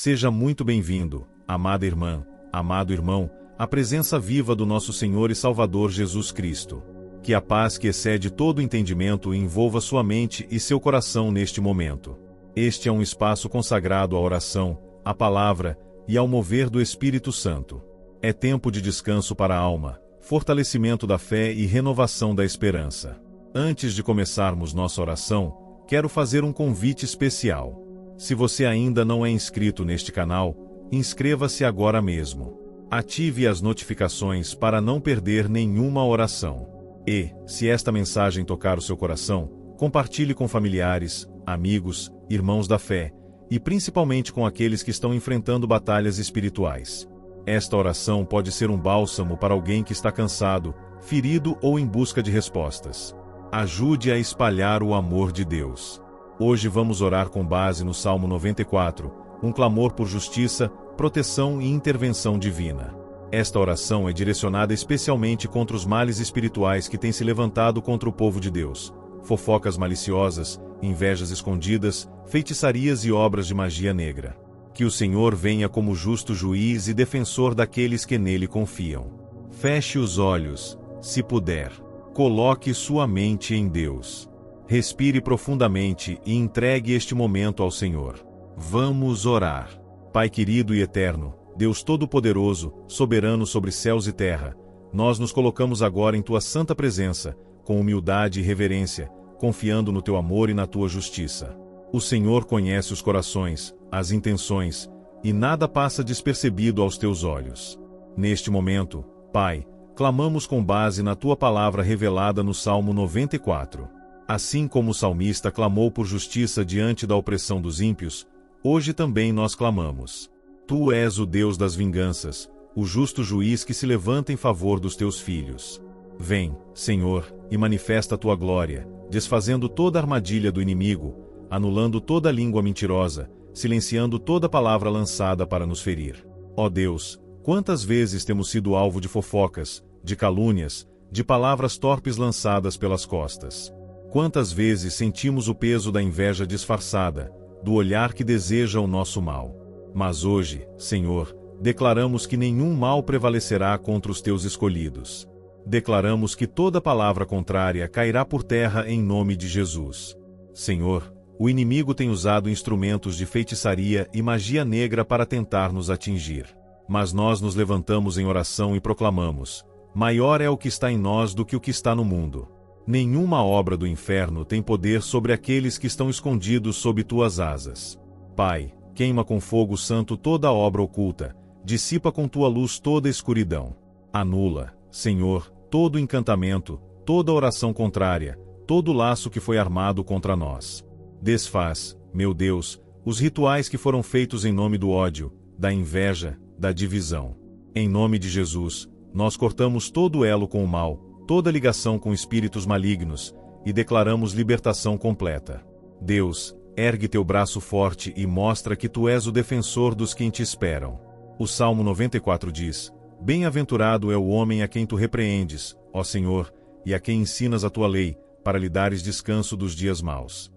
Seja muito bem-vindo, amada irmã, amado irmão, à presença viva do nosso Senhor e Salvador Jesus Cristo. Que a paz que excede todo entendimento envolva sua mente e seu coração neste momento. Este é um espaço consagrado à oração, à palavra e ao mover do Espírito Santo. É tempo de descanso para a alma, fortalecimento da fé e renovação da esperança. Antes de começarmos nossa oração, quero fazer um convite especial. Se você ainda não é inscrito neste canal, inscreva-se agora mesmo. Ative as notificações para não perder nenhuma oração. E, se esta mensagem tocar o seu coração, compartilhe com familiares, amigos, irmãos da fé, e principalmente com aqueles que estão enfrentando batalhas espirituais. Esta oração pode ser um bálsamo para alguém que está cansado, ferido ou em busca de respostas. Ajude a espalhar o amor de Deus. Hoje vamos orar com base no Salmo 94, um clamor por justiça, proteção e intervenção divina. Esta oração é direcionada especialmente contra os males espirituais que têm se levantado contra o povo de Deus, fofocas maliciosas, invejas escondidas, feitiçarias e obras de magia negra. Que o Senhor venha como justo juiz e defensor daqueles que nele confiam. Feche os olhos, se puder. Coloque sua mente em Deus. Respire profundamente e entregue este momento ao Senhor. Vamos orar. Pai querido e eterno, Deus Todo-Poderoso, soberano sobre céus e terra, nós nos colocamos agora em Tua santa presença, com humildade e reverência, confiando no Teu amor e na Tua justiça. O Senhor conhece os corações, as intenções, e nada passa despercebido aos Teus olhos. Neste momento, Pai, clamamos com base na Tua palavra revelada no Salmo 94. Assim como o salmista clamou por justiça diante da opressão dos ímpios, hoje também nós clamamos. Tu és o Deus das vinganças, o justo juiz que se levanta em favor dos Teus filhos. Vem, Senhor, e manifesta a Tua glória, desfazendo toda a armadilha do inimigo, anulando toda língua mentirosa, silenciando toda palavra lançada para nos ferir. Ó Deus, quantas vezes temos sido alvo de fofocas, de calúnias, de palavras torpes lançadas pelas costas. Quantas vezes sentimos o peso da inveja disfarçada, do olhar que deseja o nosso mal. Mas hoje, Senhor, declaramos que nenhum mal prevalecerá contra os Teus escolhidos. Declaramos que toda palavra contrária cairá por terra em nome de Jesus. Senhor, o inimigo tem usado instrumentos de feitiçaria e magia negra para tentar nos atingir. Mas nós nos levantamos em oração e proclamamos: maior é o que está em nós do que o que está no mundo. Nenhuma obra do inferno tem poder sobre aqueles que estão escondidos sob Tuas asas. Pai, queima com fogo santo toda obra oculta, dissipa com Tua luz toda a escuridão. Anula, Senhor, todo encantamento, toda oração contrária, todo laço que foi armado contra nós. Desfaz, meu Deus, os rituais que foram feitos em nome do ódio, da inveja, da divisão. Em nome de Jesus, nós cortamos todo elo com o mal, toda ligação com espíritos malignos, e declaramos libertação completa. Deus, ergue Teu braço forte e mostra que Tu és o defensor dos que em Te esperam. O Salmo 94 diz: bem-aventurado é o homem a quem Tu repreendes, ó Senhor, e a quem ensinas a Tua lei, para lhe dares descanso dos dias maus.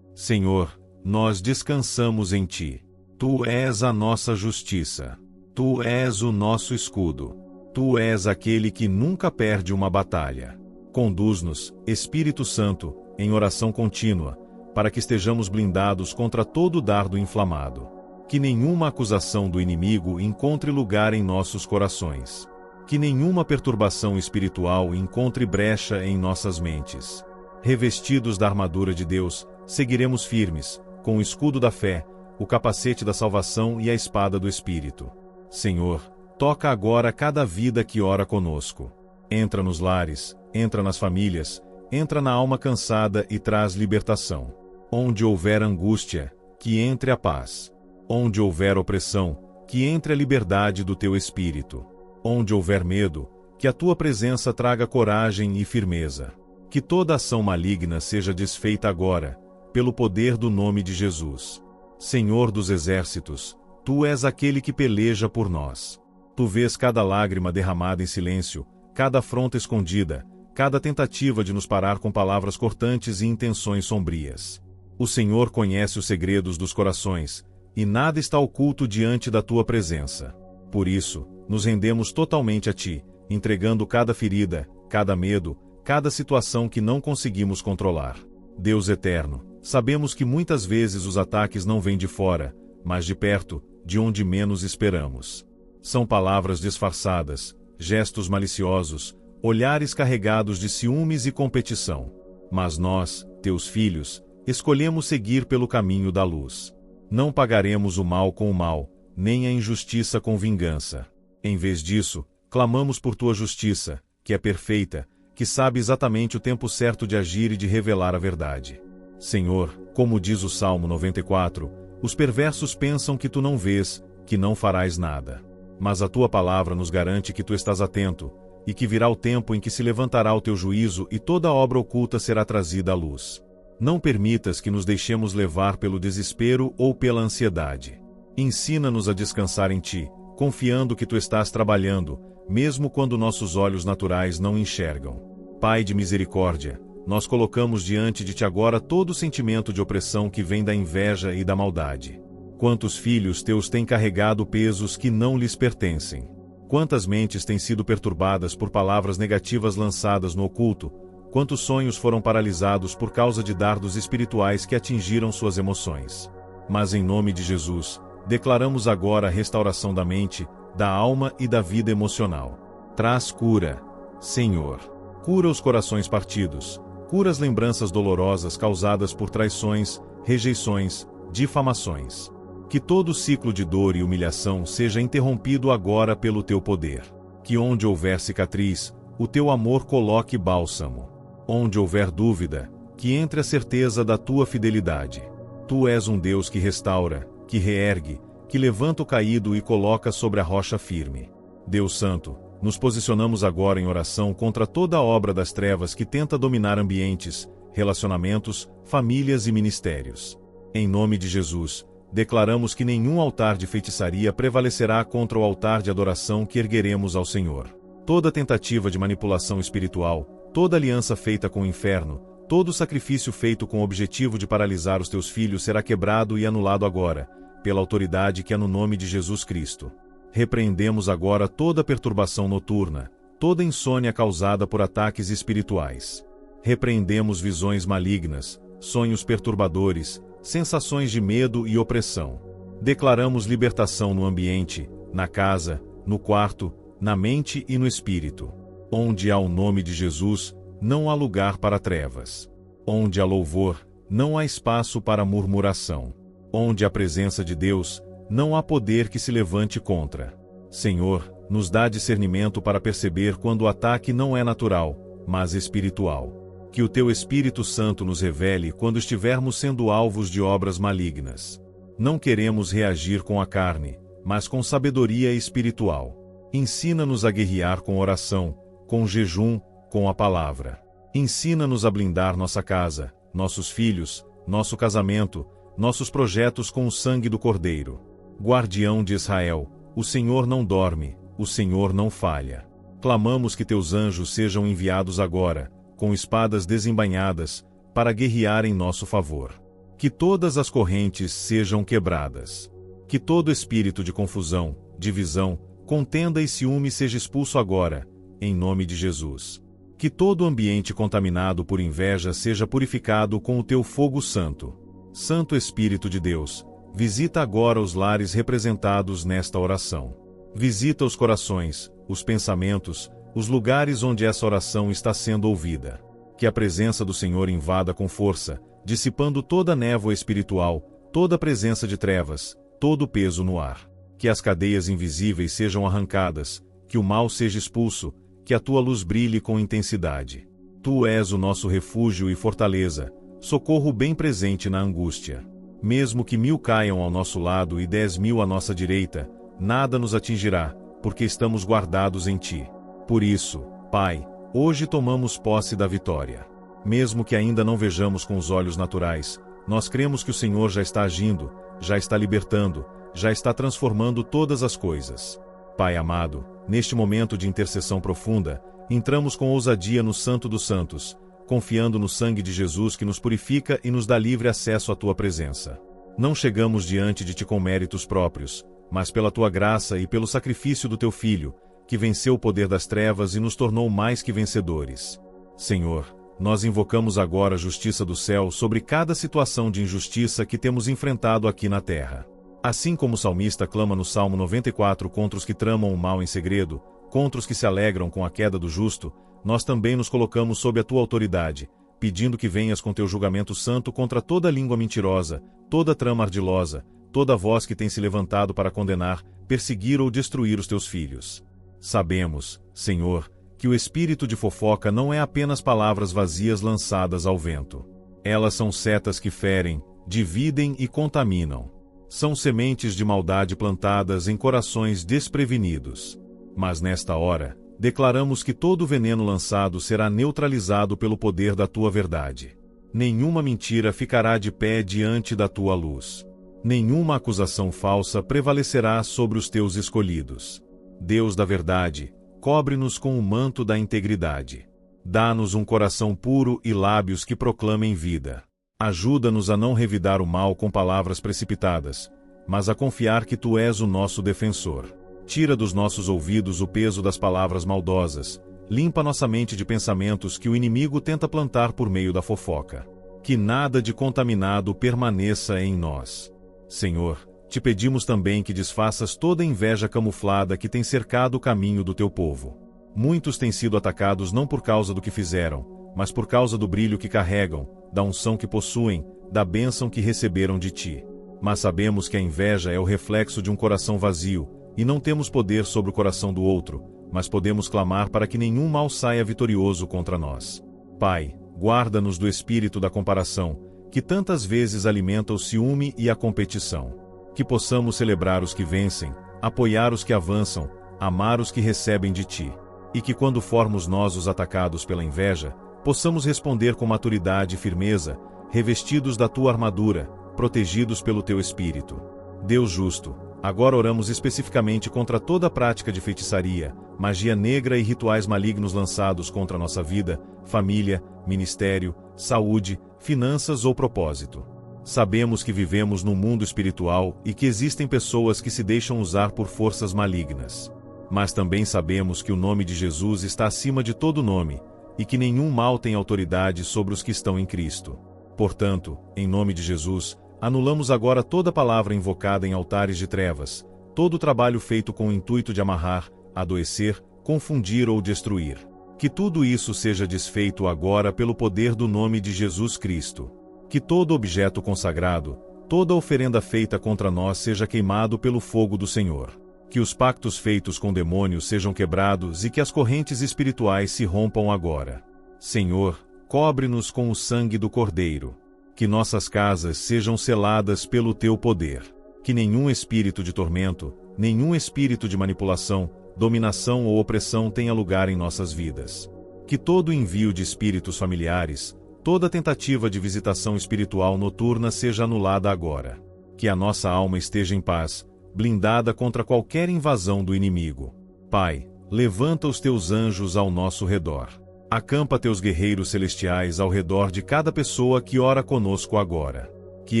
Senhor, nós descansamos em Ti. Tu és a nossa justiça. Tu és o nosso escudo. Tu és aquele que nunca perde uma batalha. Conduz-nos, Espírito Santo, em oração contínua, para que estejamos blindados contra todo dardo inflamado. Que nenhuma acusação do inimigo encontre lugar em nossos corações. Que nenhuma perturbação espiritual encontre brecha em nossas mentes. Revestidos da armadura de Deus, seguiremos firmes, com o escudo da fé, o capacete da salvação e a espada do Espírito. Senhor, toca agora cada vida que ora conosco. Entra nos lares, entra nas famílias, entra na alma cansada e traz libertação. Onde houver angústia, que entre a paz. Onde houver opressão, que entre a liberdade do Teu Espírito. Onde houver medo, que a Tua presença traga coragem e firmeza. Que toda ação maligna seja desfeita agora, pelo poder do nome de Jesus. Senhor dos exércitos, Tu és aquele que peleja por nós. Tu vês cada lágrima derramada em silêncio, cada afronta escondida, cada tentativa de nos parar com palavras cortantes e intenções sombrias. O Senhor conhece os segredos dos corações, e nada está oculto diante da tua presença. Por isso, nos rendemos totalmente a ti, entregando cada ferida, cada medo, cada situação que não conseguimos controlar. Deus eterno, sabemos que muitas vezes os ataques não vêm de fora, mas de perto, de onde menos esperamos. São palavras disfarçadas, gestos maliciosos, olhares carregados de ciúmes e competição. Mas nós, teus filhos, escolhemos seguir pelo caminho da luz. Não pagaremos o mal com o mal, nem a injustiça com vingança. Em vez disso, clamamos por tua justiça, que é perfeita, que sabe exatamente o tempo certo de agir e de revelar a verdade. Senhor, como diz o Salmo 94, os perversos pensam que tu não vês, que não farás nada. Mas a tua palavra nos garante que tu estás atento, e que virá o tempo em que se levantará o teu juízo e toda obra oculta será trazida à luz. Não permitas que nos deixemos levar pelo desespero ou pela ansiedade. Ensina-nos a descansar em ti, confiando que tu estás trabalhando, mesmo quando nossos olhos naturais não enxergam. Pai de misericórdia, nós colocamos diante de ti agora todo o sentimento de opressão que vem da inveja e da maldade. Quantos filhos teus têm carregado pesos que não lhes pertencem? Quantas mentes têm sido perturbadas por palavras negativas lançadas no oculto? Quantos sonhos foram paralisados por causa de dardos espirituais que atingiram suas emoções? Mas em nome de Jesus, declaramos agora a restauração da mente, da alma e da vida emocional. Traz cura, Senhor. Cura os corações partidos. Cura as lembranças dolorosas causadas por traições, rejeições, difamações. Que todo ciclo de dor e humilhação seja interrompido agora pelo teu poder. Que onde houver cicatriz, o teu amor coloque bálsamo. Onde houver dúvida, que entre a certeza da tua fidelidade. Tu és um Deus que restaura, que reergue, que levanta o caído e coloca sobre a rocha firme. Deus Santo, nos posicionamos agora em oração contra toda a obra das trevas que tenta dominar ambientes, relacionamentos, famílias e ministérios. Em nome de Jesus, declaramos que nenhum altar de feitiçaria prevalecerá contra o altar de adoração que ergueremos ao Senhor. Toda tentativa de manipulação espiritual, toda aliança feita com o inferno, todo sacrifício feito com o objetivo de paralisar os teus filhos será quebrado e anulado agora, pela autoridade que é no nome de Jesus Cristo. Repreendemos agora toda perturbação noturna, toda insônia causada por ataques espirituais. Repreendemos visões malignas, sonhos perturbadores, sensações de medo e opressão. Declaramos libertação no ambiente, na casa, no quarto, na mente e no espírito. Onde há o nome de Jesus, não há lugar para trevas. Onde há louvor, não há espaço para murmuração. Onde há presença de Deus, não há poder que se levante contra. Senhor, nos dá discernimento para perceber quando o ataque não é natural, mas espiritual. Que o teu Espírito Santo nos revele quando estivermos sendo alvos de obras malignas. Não queremos reagir com a carne, mas com sabedoria espiritual. Ensina-nos a guerrear com oração, com jejum, com a palavra. Ensina-nos a blindar nossa casa, nossos filhos, nosso casamento, nossos projetos com o sangue do Cordeiro. Guardião de Israel, o Senhor não dorme, o Senhor não falha. Clamamos que teus anjos sejam enviados agora, com espadas desembainhadas, para guerrear em nosso favor. Que todas as correntes sejam quebradas. Que todo espírito de confusão, divisão, contenda e ciúme seja expulso agora, em nome de Jesus. Que todo ambiente contaminado por inveja seja purificado com o teu fogo santo. Santo Espírito de Deus, visita agora os lares representados nesta oração. Visita os corações, os pensamentos, os lugares onde essa oração está sendo ouvida. Que a presença do Senhor invada com força, dissipando toda a névoa espiritual, toda a presença de trevas, todo o peso no ar. Que as cadeias invisíveis sejam arrancadas, que o mal seja expulso, que a tua luz brilhe com intensidade. Tu és o nosso refúgio e fortaleza, socorro bem presente na angústia. Mesmo que 1000 caiam ao nosso lado e 10.000 à nossa direita, nada nos atingirá, porque estamos guardados em ti. Por isso, Pai, hoje tomamos posse da vitória. Mesmo que ainda não vejamos com os olhos naturais, nós cremos que o Senhor já está agindo, já está libertando, já está transformando todas as coisas. Pai amado, neste momento de intercessão profunda, entramos com ousadia no Santo dos Santos, confiando no sangue de Jesus que nos purifica e nos dá livre acesso à tua presença. Não chegamos diante de ti com méritos próprios, mas pela tua graça e pelo sacrifício do teu Filho, que venceu o poder das trevas e nos tornou mais que vencedores. Senhor, nós invocamos agora a justiça do céu sobre cada situação de injustiça que temos enfrentado aqui na terra. Assim como o salmista clama no Salmo 94 contra os que tramam o mal em segredo, contra os que se alegram com a queda do justo, nós também nos colocamos sob a tua autoridade, pedindo que venhas com teu julgamento santo contra toda língua mentirosa, toda trama ardilosa, toda voz que tem se levantado para condenar, perseguir ou destruir os teus filhos. Sabemos, Senhor, que o espírito de fofoca não é apenas palavras vazias lançadas ao vento. Elas são setas que ferem, dividem e contaminam. São sementes de maldade plantadas em corações desprevenidos. Mas nesta hora, declaramos que todo veneno lançado será neutralizado pelo poder da tua verdade. Nenhuma mentira ficará de pé diante da tua luz. Nenhuma acusação falsa prevalecerá sobre os teus escolhidos. Deus da verdade, cobre-nos com o manto da integridade. Dá-nos um coração puro e lábios que proclamem vida. Ajuda-nos a não revidar o mal com palavras precipitadas, mas a confiar que tu és o nosso defensor. Tira dos nossos ouvidos o peso das palavras maldosas, limpa nossa mente de pensamentos que o inimigo tenta plantar por meio da fofoca. Que nada de contaminado permaneça em nós. Senhor, te pedimos também que desfaças toda a inveja camuflada que tem cercado o caminho do teu povo. Muitos têm sido atacados não por causa do que fizeram, mas por causa do brilho que carregam, da unção que possuem, da bênção que receberam de ti. Mas sabemos que a inveja é o reflexo de um coração vazio, e não temos poder sobre o coração do outro, mas podemos clamar para que nenhum mal saia vitorioso contra nós. Pai, guarda-nos do espírito da comparação, que tantas vezes alimenta o ciúme e a competição. Que possamos celebrar os que vencem, apoiar os que avançam, amar os que recebem de ti. E que quando formos nós os atacados pela inveja, possamos responder com maturidade e firmeza, revestidos da tua armadura, protegidos pelo teu Espírito. Deus justo, agora oramos especificamente contra toda prática de feitiçaria, magia negra e rituais malignos lançados contra nossa vida, família, ministério, saúde, finanças ou propósito. Sabemos que vivemos num mundo espiritual e que existem pessoas que se deixam usar por forças malignas. Mas também sabemos que o nome de Jesus está acima de todo nome, e que nenhum mal tem autoridade sobre os que estão em Cristo. Portanto, em nome de Jesus, anulamos agora toda palavra invocada em altares de trevas, todo trabalho feito com o intuito de amarrar, adoecer, confundir ou destruir. Que tudo isso seja desfeito agora pelo poder do nome de Jesus Cristo. Que todo objeto consagrado, toda oferenda feita contra nós seja queimado pelo fogo do Senhor. Que os pactos feitos com demônios sejam quebrados e que as correntes espirituais se rompam agora. Senhor, cobre-nos com o sangue do Cordeiro. Que nossas casas sejam seladas pelo teu poder. Que nenhum espírito de tormento, nenhum espírito de manipulação, dominação ou opressão tenha lugar em nossas vidas. Que todo envio de espíritos familiares, toda tentativa de visitação espiritual noturna seja anulada agora. Que a nossa alma esteja em paz, blindada contra qualquer invasão do inimigo. Pai, levanta os teus anjos ao nosso redor. Acampa teus guerreiros celestiais ao redor de cada pessoa que ora conosco agora. Que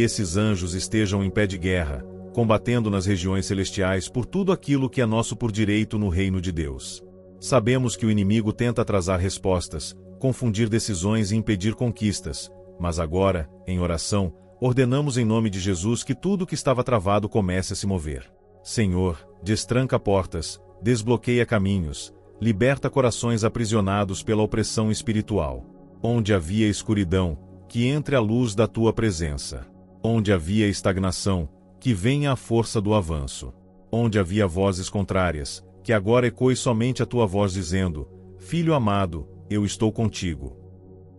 esses anjos estejam em pé de guerra, combatendo nas regiões celestiais por tudo aquilo que é nosso por direito no reino de Deus. Sabemos que o inimigo tenta atrasar respostas, confundir decisões e impedir conquistas, mas agora, em oração, ordenamos em nome de Jesus que tudo que estava travado comece a se mover. Senhor, destranca portas, desbloqueia caminhos, liberta corações aprisionados pela opressão espiritual. Onde havia escuridão, que entre a luz da tua presença. Onde havia estagnação, que venha a força do avanço. Onde havia vozes contrárias, que agora ecoe somente a tua voz dizendo: Filho amado, eu estou contigo.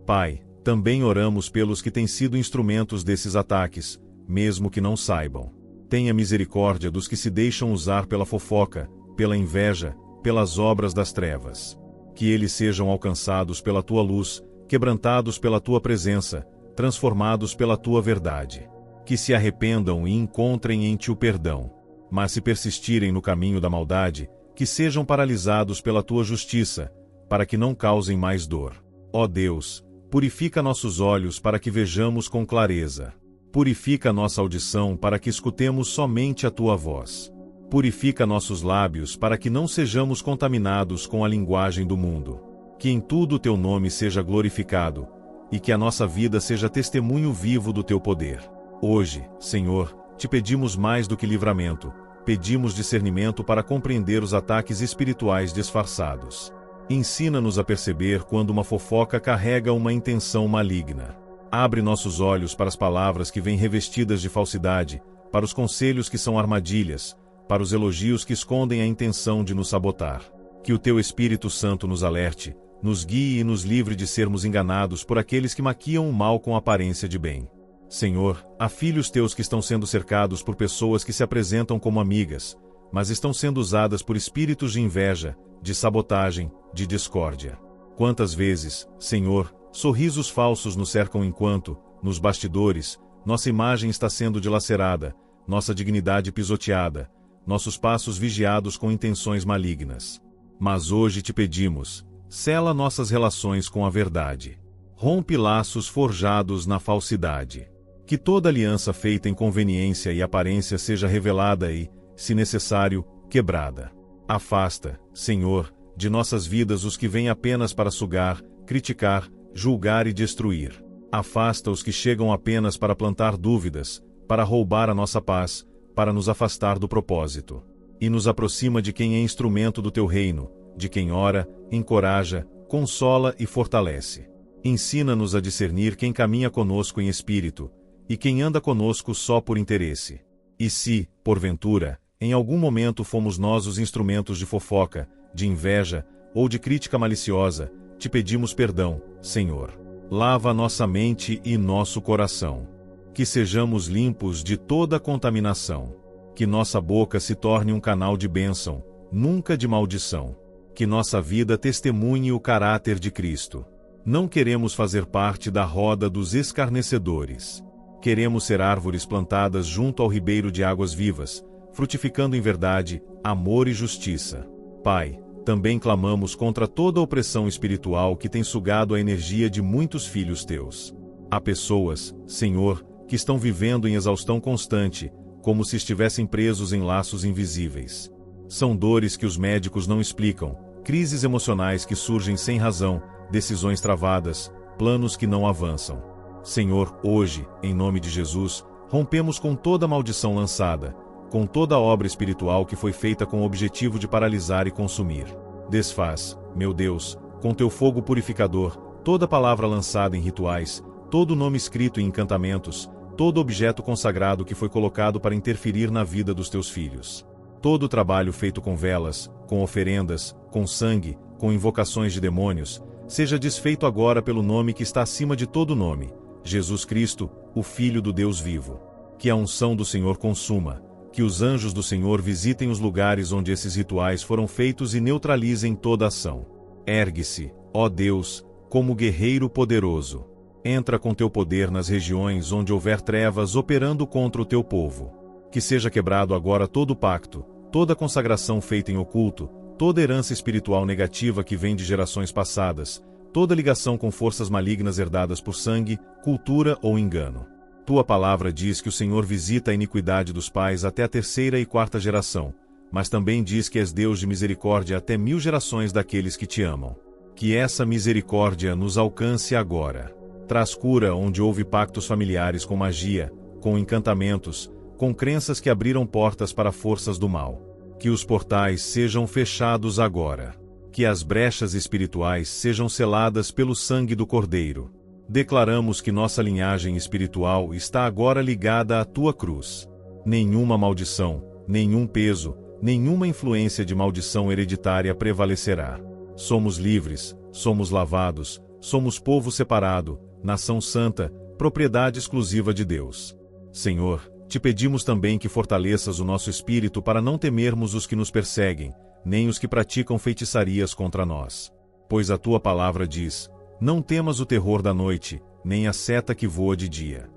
Pai, também oramos pelos que têm sido instrumentos desses ataques, mesmo que não saibam. Tenha misericórdia dos que se deixam usar pela fofoca, pela inveja, pelas obras das trevas. Que eles sejam alcançados pela tua luz, quebrantados pela tua presença, transformados pela tua verdade. Que se arrependam e encontrem em ti o perdão. Mas se persistirem no caminho da maldade, que sejam paralisados pela tua justiça, para que não causem mais dor. Ó Deus, purifica nossos olhos para que vejamos com clareza. Purifica nossa audição para que escutemos somente a tua voz. Purifica nossos lábios para que não sejamos contaminados com a linguagem do mundo. Que em tudo o teu nome seja glorificado, e que a nossa vida seja testemunho vivo do teu poder. Hoje, Senhor, te pedimos mais do que livramento, pedimos discernimento para compreender os ataques espirituais disfarçados. Ensina-nos a perceber quando uma fofoca carrega uma intenção maligna. Abre nossos olhos para as palavras que vêm revestidas de falsidade, para os conselhos que são armadilhas, para os elogios que escondem a intenção de nos sabotar. Que o teu Espírito Santo nos alerte, nos guie e nos livre de sermos enganados por aqueles que maquiam o mal com aparência de bem. Senhor, há filhos teus que estão sendo cercados por pessoas que se apresentam como amigas, mas estão sendo usadas por espíritos de inveja, de sabotagem, de discórdia. Quantas vezes, Senhor, sorrisos falsos nos cercam enquanto, nos bastidores, nossa imagem está sendo dilacerada, nossa dignidade pisoteada, nossos passos vigiados com intenções malignas. Mas hoje te pedimos, sela nossas relações com a verdade. Rompe laços forjados na falsidade. Que toda aliança feita em conveniência e aparência seja revelada e, se necessário, quebrada. Afasta, Senhor, de nossas vidas os que vêm apenas para sugar, criticar, julgar e destruir. Afasta os que chegam apenas para plantar dúvidas, para roubar a nossa paz, para nos afastar do propósito. E nos aproxima de quem é instrumento do teu reino, de quem ora, encoraja, consola e fortalece. Ensina-nos a discernir quem caminha conosco em espírito, e quem anda conosco só por interesse. E se, porventura, em algum momento fomos nós os instrumentos de fofoca, de inveja, ou de crítica maliciosa, te pedimos perdão, Senhor. Lava nossa mente e nosso coração. Que sejamos limpos de toda contaminação. Que nossa boca se torne um canal de bênção, nunca de maldição. Que nossa vida testemunhe o caráter de Cristo. Não queremos fazer parte da roda dos escarnecedores. Queremos ser árvores plantadas junto ao ribeiro de águas vivas, frutificando em verdade, amor e justiça. Pai, também clamamos contra toda a opressão espiritual que tem sugado a energia de muitos filhos teus. Há pessoas, Senhor, que estão vivendo em exaustão constante, como se estivessem presos em laços invisíveis. São dores que os médicos não explicam, crises emocionais que surgem sem razão, decisões travadas, planos que não avançam. Senhor, hoje, em nome de Jesus, rompemos com toda maldição lançada, com toda obra espiritual que foi feita com o objetivo de paralisar e consumir. Desfaz, meu Deus, com teu fogo purificador, toda palavra lançada em rituais, todo nome escrito em encantamentos, todo objeto consagrado que foi colocado para interferir na vida dos teus filhos. Todo trabalho feito com velas, com oferendas, com sangue, com invocações de demônios, seja desfeito agora pelo nome que está acima de todo nome, Jesus Cristo, o Filho do Deus vivo. Que a unção do Senhor consuma, que os anjos do Senhor visitem os lugares onde esses rituais foram feitos e neutralizem toda ação. Ergue-se, ó Deus, como guerreiro poderoso. Entra com teu poder nas regiões onde houver trevas operando contra o teu povo. Que seja quebrado agora todo pacto, toda consagração feita em oculto, toda herança espiritual negativa que vem de gerações passadas, toda ligação com forças malignas herdadas por sangue, cultura ou engano. Tua palavra diz que o Senhor visita a iniquidade dos pais até a 3ª e 4ª geração, mas também diz que és Deus de misericórdia até 1000 gerações daqueles que te amam. Que essa misericórdia nos alcance agora. Traz cura onde houve pactos familiares com magia, com encantamentos, com crenças que abriram portas para forças do mal. Que os portais sejam fechados agora. Que as brechas espirituais sejam seladas pelo sangue do Cordeiro. Declaramos que nossa linhagem espiritual está agora ligada à tua cruz. Nenhuma maldição, nenhum peso, nenhuma influência de maldição hereditária prevalecerá. Somos livres, somos lavados, somos povo separado, nação santa, propriedade exclusiva de Deus. Senhor, te pedimos também que fortaleças o nosso espírito para não temermos os que nos perseguem, nem os que praticam feitiçarias contra nós. Pois a tua palavra diz: não temas o terror da noite, nem a seta que voa de dia.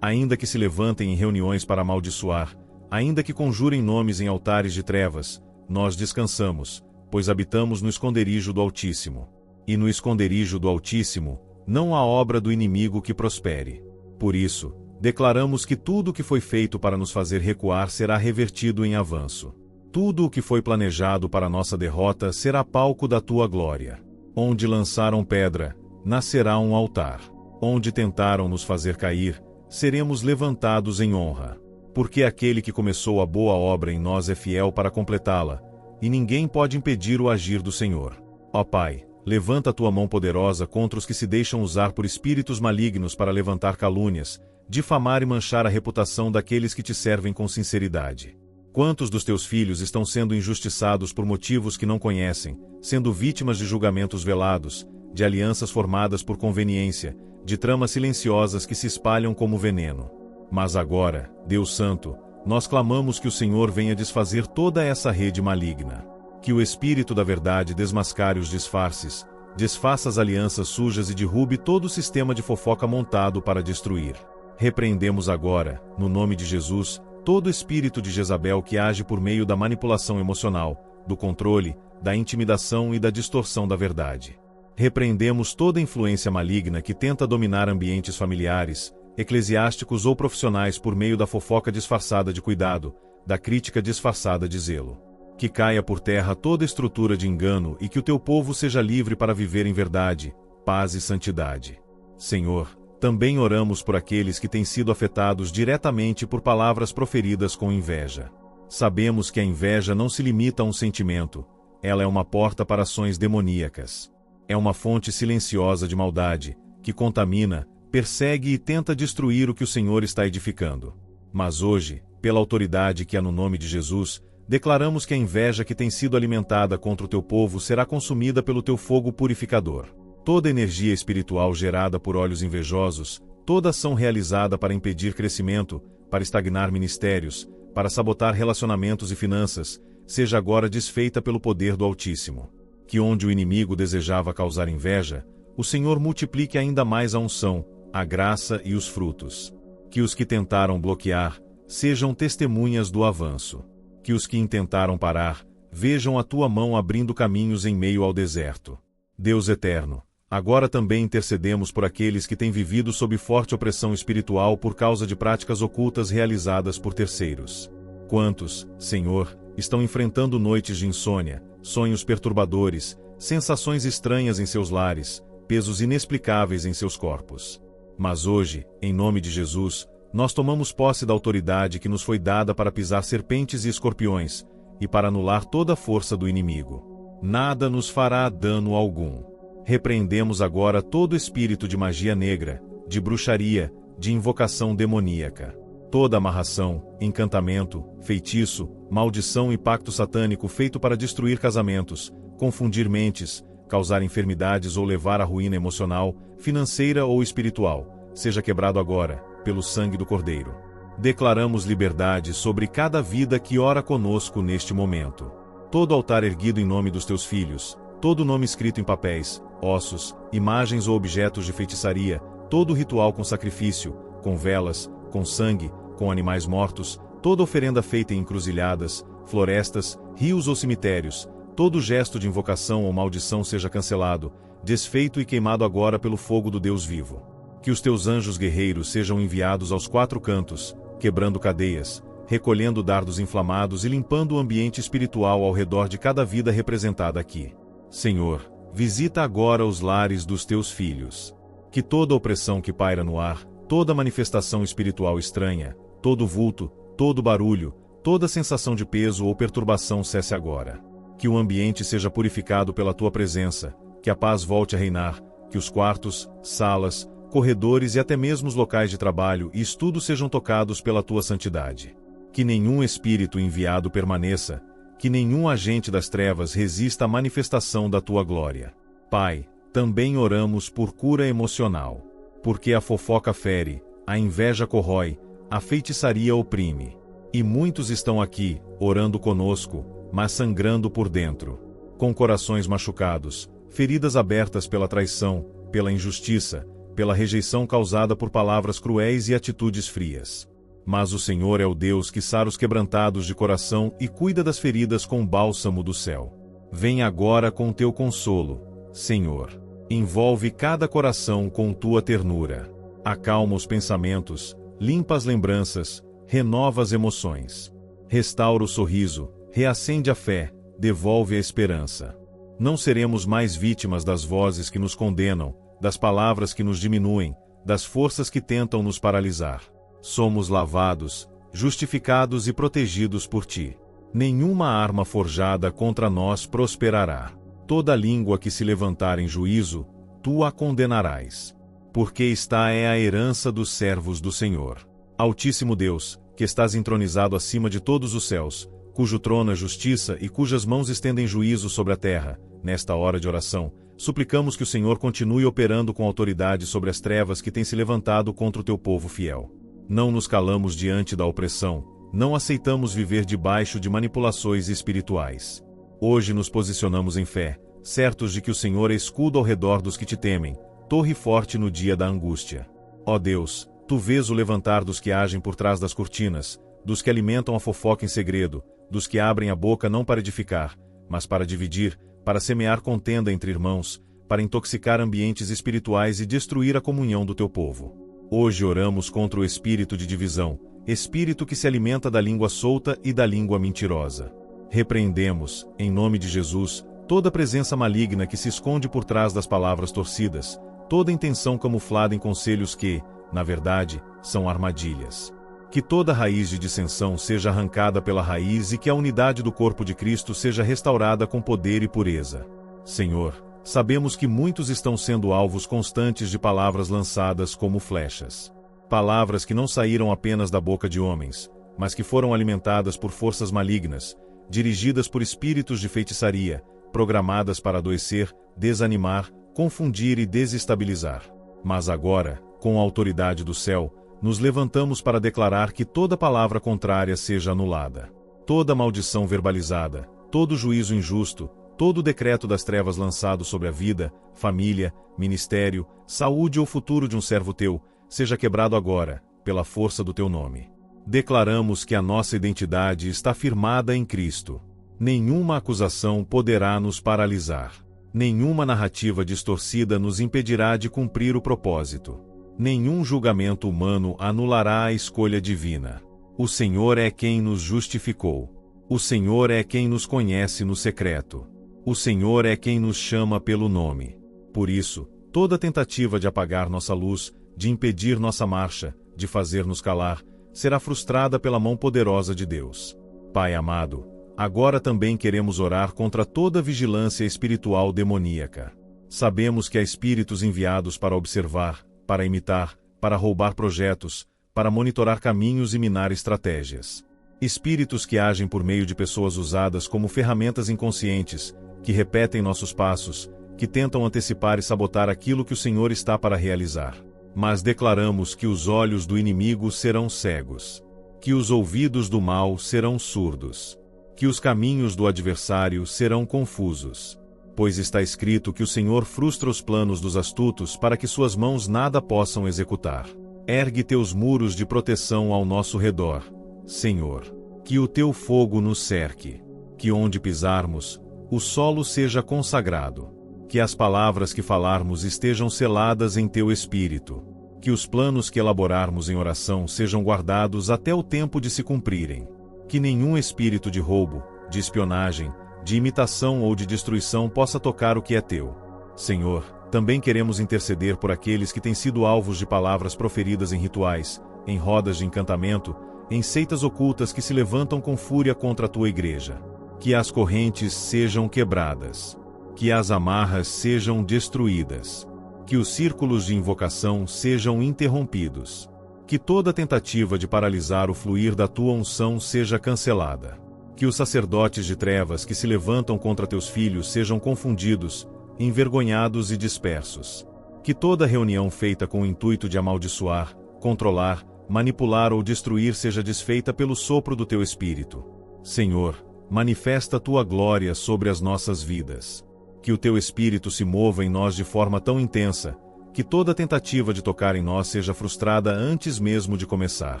Ainda que se levantem em reuniões para amaldiçoar, ainda que conjurem nomes em altares de trevas, nós descansamos, pois habitamos no esconderijo do Altíssimo. E no esconderijo do Altíssimo, não há obra do inimigo que prospere. Por isso, declaramos que tudo o que foi feito para nos fazer recuar será revertido em avanço. Tudo o que foi planejado para nossa derrota será palco da tua glória. Onde lançaram pedra, nascerá um altar. Onde tentaram nos fazer cair, seremos levantados em honra. Porque aquele que começou a boa obra em nós é fiel para completá-la, e ninguém pode impedir o agir do Senhor. Ó Pai, levanta a tua mão poderosa contra os que se deixam usar por espíritos malignos para levantar calúnias, difamar e manchar a reputação daqueles que te servem com sinceridade. Quantos dos teus filhos estão sendo injustiçados por motivos que não conhecem, sendo vítimas de julgamentos velados, de alianças formadas por conveniência, de tramas silenciosas que se espalham como veneno. Mas agora, Deus Santo, nós clamamos que o Senhor venha desfazer toda essa rede maligna. Que o Espírito da Verdade desmascare os disfarces, desfaça as alianças sujas e derrube todo o sistema de fofoca montado para destruir. Repreendemos agora, no nome de Jesus, todo espírito de Jezabel que age por meio da manipulação emocional, do controle, da intimidação e da distorção da verdade. Repreendemos toda influência maligna que tenta dominar ambientes familiares, eclesiásticos ou profissionais por meio da fofoca disfarçada de cuidado, da crítica disfarçada de zelo. Que caia por terra toda estrutura de engano e que o teu povo seja livre para viver em verdade, paz e santidade. Senhor, também oramos por aqueles que têm sido afetados diretamente por palavras proferidas com inveja. Sabemos que a inveja não se limita a um sentimento, ela é uma porta para ações demoníacas. É uma fonte silenciosa de maldade, que contamina, persegue e tenta destruir o que o Senhor está edificando. Mas hoje, pela autoridade que há no nome de Jesus, declaramos que a inveja que tem sido alimentada contra o teu povo será consumida pelo teu fogo purificador. Toda energia espiritual gerada por olhos invejosos, toda ação realizada para impedir crescimento, para estagnar ministérios, para sabotar relacionamentos e finanças, seja agora desfeita pelo poder do Altíssimo. Que onde o inimigo desejava causar inveja, o Senhor multiplique ainda mais a unção, a graça e os frutos. Que os que tentaram bloquear, sejam testemunhas do avanço. Que os que intentaram parar, vejam a tua mão abrindo caminhos em meio ao deserto. Deus eterno, agora também intercedemos por aqueles que têm vivido sob forte opressão espiritual por causa de práticas ocultas realizadas por terceiros. Quantos, Senhor, estão enfrentando noites de insônia, sonhos perturbadores, sensações estranhas em seus lares, pesos inexplicáveis em seus corpos. Mas hoje, em nome de Jesus, nós tomamos posse da autoridade que nos foi dada para pisar serpentes e escorpiões, e para anular toda a força do inimigo. Nada nos fará dano algum. Repreendemos agora todo espírito de magia negra, de bruxaria, de invocação demoníaca. Toda amarração, encantamento, feitiço, maldição e pacto satânico feito para destruir casamentos, confundir mentes, causar enfermidades ou levar à ruína emocional, financeira ou espiritual, seja quebrado agora, pelo sangue do Cordeiro. Declaramos liberdade sobre cada vida que ora conosco neste momento. Todo altar erguido em nome dos teus filhos, todo nome escrito em papéis, ossos, imagens ou objetos de feitiçaria, todo ritual com sacrifício, com velas, com sangue, com animais mortos, toda oferenda feita em encruzilhadas, florestas, rios ou cemitérios, todo gesto de invocação ou maldição seja cancelado, desfeito e queimado agora pelo fogo do Deus vivo. Que os teus anjos guerreiros sejam enviados aos quatro cantos, quebrando cadeias, recolhendo dardos inflamados e limpando o ambiente espiritual ao redor de cada vida representada aqui. Senhor, visita agora os lares dos teus filhos. Que toda opressão que paira no ar, toda manifestação espiritual estranha, todo vulto, todo barulho, toda sensação de peso ou perturbação cesse agora. Que o ambiente seja purificado pela tua presença, que a paz volte a reinar, que os quartos, salas, corredores e até mesmo os locais de trabalho e estudo sejam tocados pela tua santidade. Que nenhum espírito enviado permaneça, que nenhum agente das trevas resista à manifestação da tua glória. Pai, também oramos por cura emocional. Porque a fofoca fere, a inveja corrói, a feitiçaria oprime. E muitos estão aqui, orando conosco, mas sangrando por dentro. Com corações machucados, feridas abertas pela traição, pela injustiça, pela rejeição causada por palavras cruéis e atitudes frias. Mas o Senhor é o Deus que sara os quebrantados de coração e cuida das feridas com bálsamo do céu. Vem agora com teu consolo, Senhor. Envolve cada coração com tua ternura. Acalma os pensamentos, limpa as lembranças, renova as emoções. Restaura o sorriso, reacende a fé, devolve a esperança. Não seremos mais vítimas das vozes que nos condenam, das palavras que nos diminuem, das forças que tentam nos paralisar. Somos lavados, justificados e protegidos por ti. Nenhuma arma forjada contra nós prosperará. Toda língua que se levantar em juízo, tu a condenarás. Porque esta é a herança dos servos do Senhor. Altíssimo Deus, que estás entronizado acima de todos os céus, cujo trono é justiça e cujas mãos estendem juízo sobre a terra, nesta hora de oração, suplicamos que o Senhor continue operando com autoridade sobre as trevas que têm se levantado contra o teu povo fiel. Não nos calamos diante da opressão, não aceitamos viver debaixo de manipulações espirituais. Hoje nos posicionamos em fé, certos de que o Senhor é escudo ao redor dos que te temem, torre forte no dia da angústia. Ó Deus, tu vês o levantar dos que agem por trás das cortinas, dos que alimentam a fofoca em segredo, dos que abrem a boca não para edificar, mas para dividir, para semear contenda entre irmãos, para intoxicar ambientes espirituais e destruir a comunhão do teu povo. Hoje oramos contra o espírito de divisão, espírito que se alimenta da língua solta e da língua mentirosa. Repreendemos, em nome de Jesus, toda presença maligna que se esconde por trás das palavras torcidas, toda intenção camuflada em conselhos que, na verdade, são armadilhas. Que toda raiz de dissensão seja arrancada pela raiz e que a unidade do corpo de Cristo seja restaurada com poder e pureza. Senhor, sabemos que muitos estão sendo alvos constantes de palavras lançadas como flechas. Palavras que não saíram apenas da boca de homens, mas que foram alimentadas por forças malignas, dirigidas por espíritos de feitiçaria, programadas para adoecer, desanimar, confundir e desestabilizar. Mas agora, com a autoridade do céu, nos levantamos para declarar que toda palavra contrária seja anulada. Toda maldição verbalizada, todo juízo injusto, todo decreto das trevas lançado sobre a vida, família, ministério, saúde ou futuro de um servo teu, seja quebrado agora, pela força do teu nome. Declaramos que a nossa identidade está firmada em Cristo. Nenhuma acusação poderá nos paralisar. Nenhuma narrativa distorcida nos impedirá de cumprir o propósito. Nenhum julgamento humano anulará a escolha divina. O Senhor é quem nos justificou. O Senhor é quem nos conhece no secreto. O Senhor é quem nos chama pelo nome. Por isso, toda tentativa de apagar nossa luz, de impedir nossa marcha, de fazer-nos calar, será frustrada pela mão poderosa de Deus. Pai amado, agora também queremos orar contra toda vigilância espiritual demoníaca. Sabemos que há espíritos enviados para observar, para imitar, para roubar projetos, para monitorar caminhos e minar estratégias. Espíritos que agem por meio de pessoas usadas como ferramentas inconscientes, que repetem nossos passos, que tentam antecipar e sabotar aquilo que o Senhor está para realizar. Mas declaramos que os olhos do inimigo serão cegos, que os ouvidos do mal serão surdos, que os caminhos do adversário serão confusos. Pois está escrito que o Senhor frustra os planos dos astutos para que suas mãos nada possam executar. Ergue teus muros de proteção ao nosso redor, Senhor. Que o teu fogo nos cerque. Que onde pisarmos, o solo seja consagrado. Que as palavras que falarmos estejam seladas em teu espírito. Que os planos que elaborarmos em oração sejam guardados até o tempo de se cumprirem. Que nenhum espírito de roubo, de espionagem, de imitação ou de destruição possa tocar o que é teu. Senhor, também queremos interceder por aqueles que têm sido alvos de palavras proferidas em rituais, em rodas de encantamento, em seitas ocultas que se levantam com fúria contra a tua igreja. Que as correntes sejam quebradas. Que as amarras sejam destruídas. Que os círculos de invocação sejam interrompidos. Que toda tentativa de paralisar o fluir da tua unção seja cancelada. Que os sacerdotes de trevas que se levantam contra teus filhos sejam confundidos, envergonhados e dispersos. Que toda reunião feita com o intuito de amaldiçoar, controlar, manipular ou destruir seja desfeita pelo sopro do teu Espírito. Senhor, manifesta a tua glória sobre as nossas vidas. Que o teu Espírito se mova em nós de forma tão intensa, que toda tentativa de tocar em nós seja frustrada antes mesmo de começar.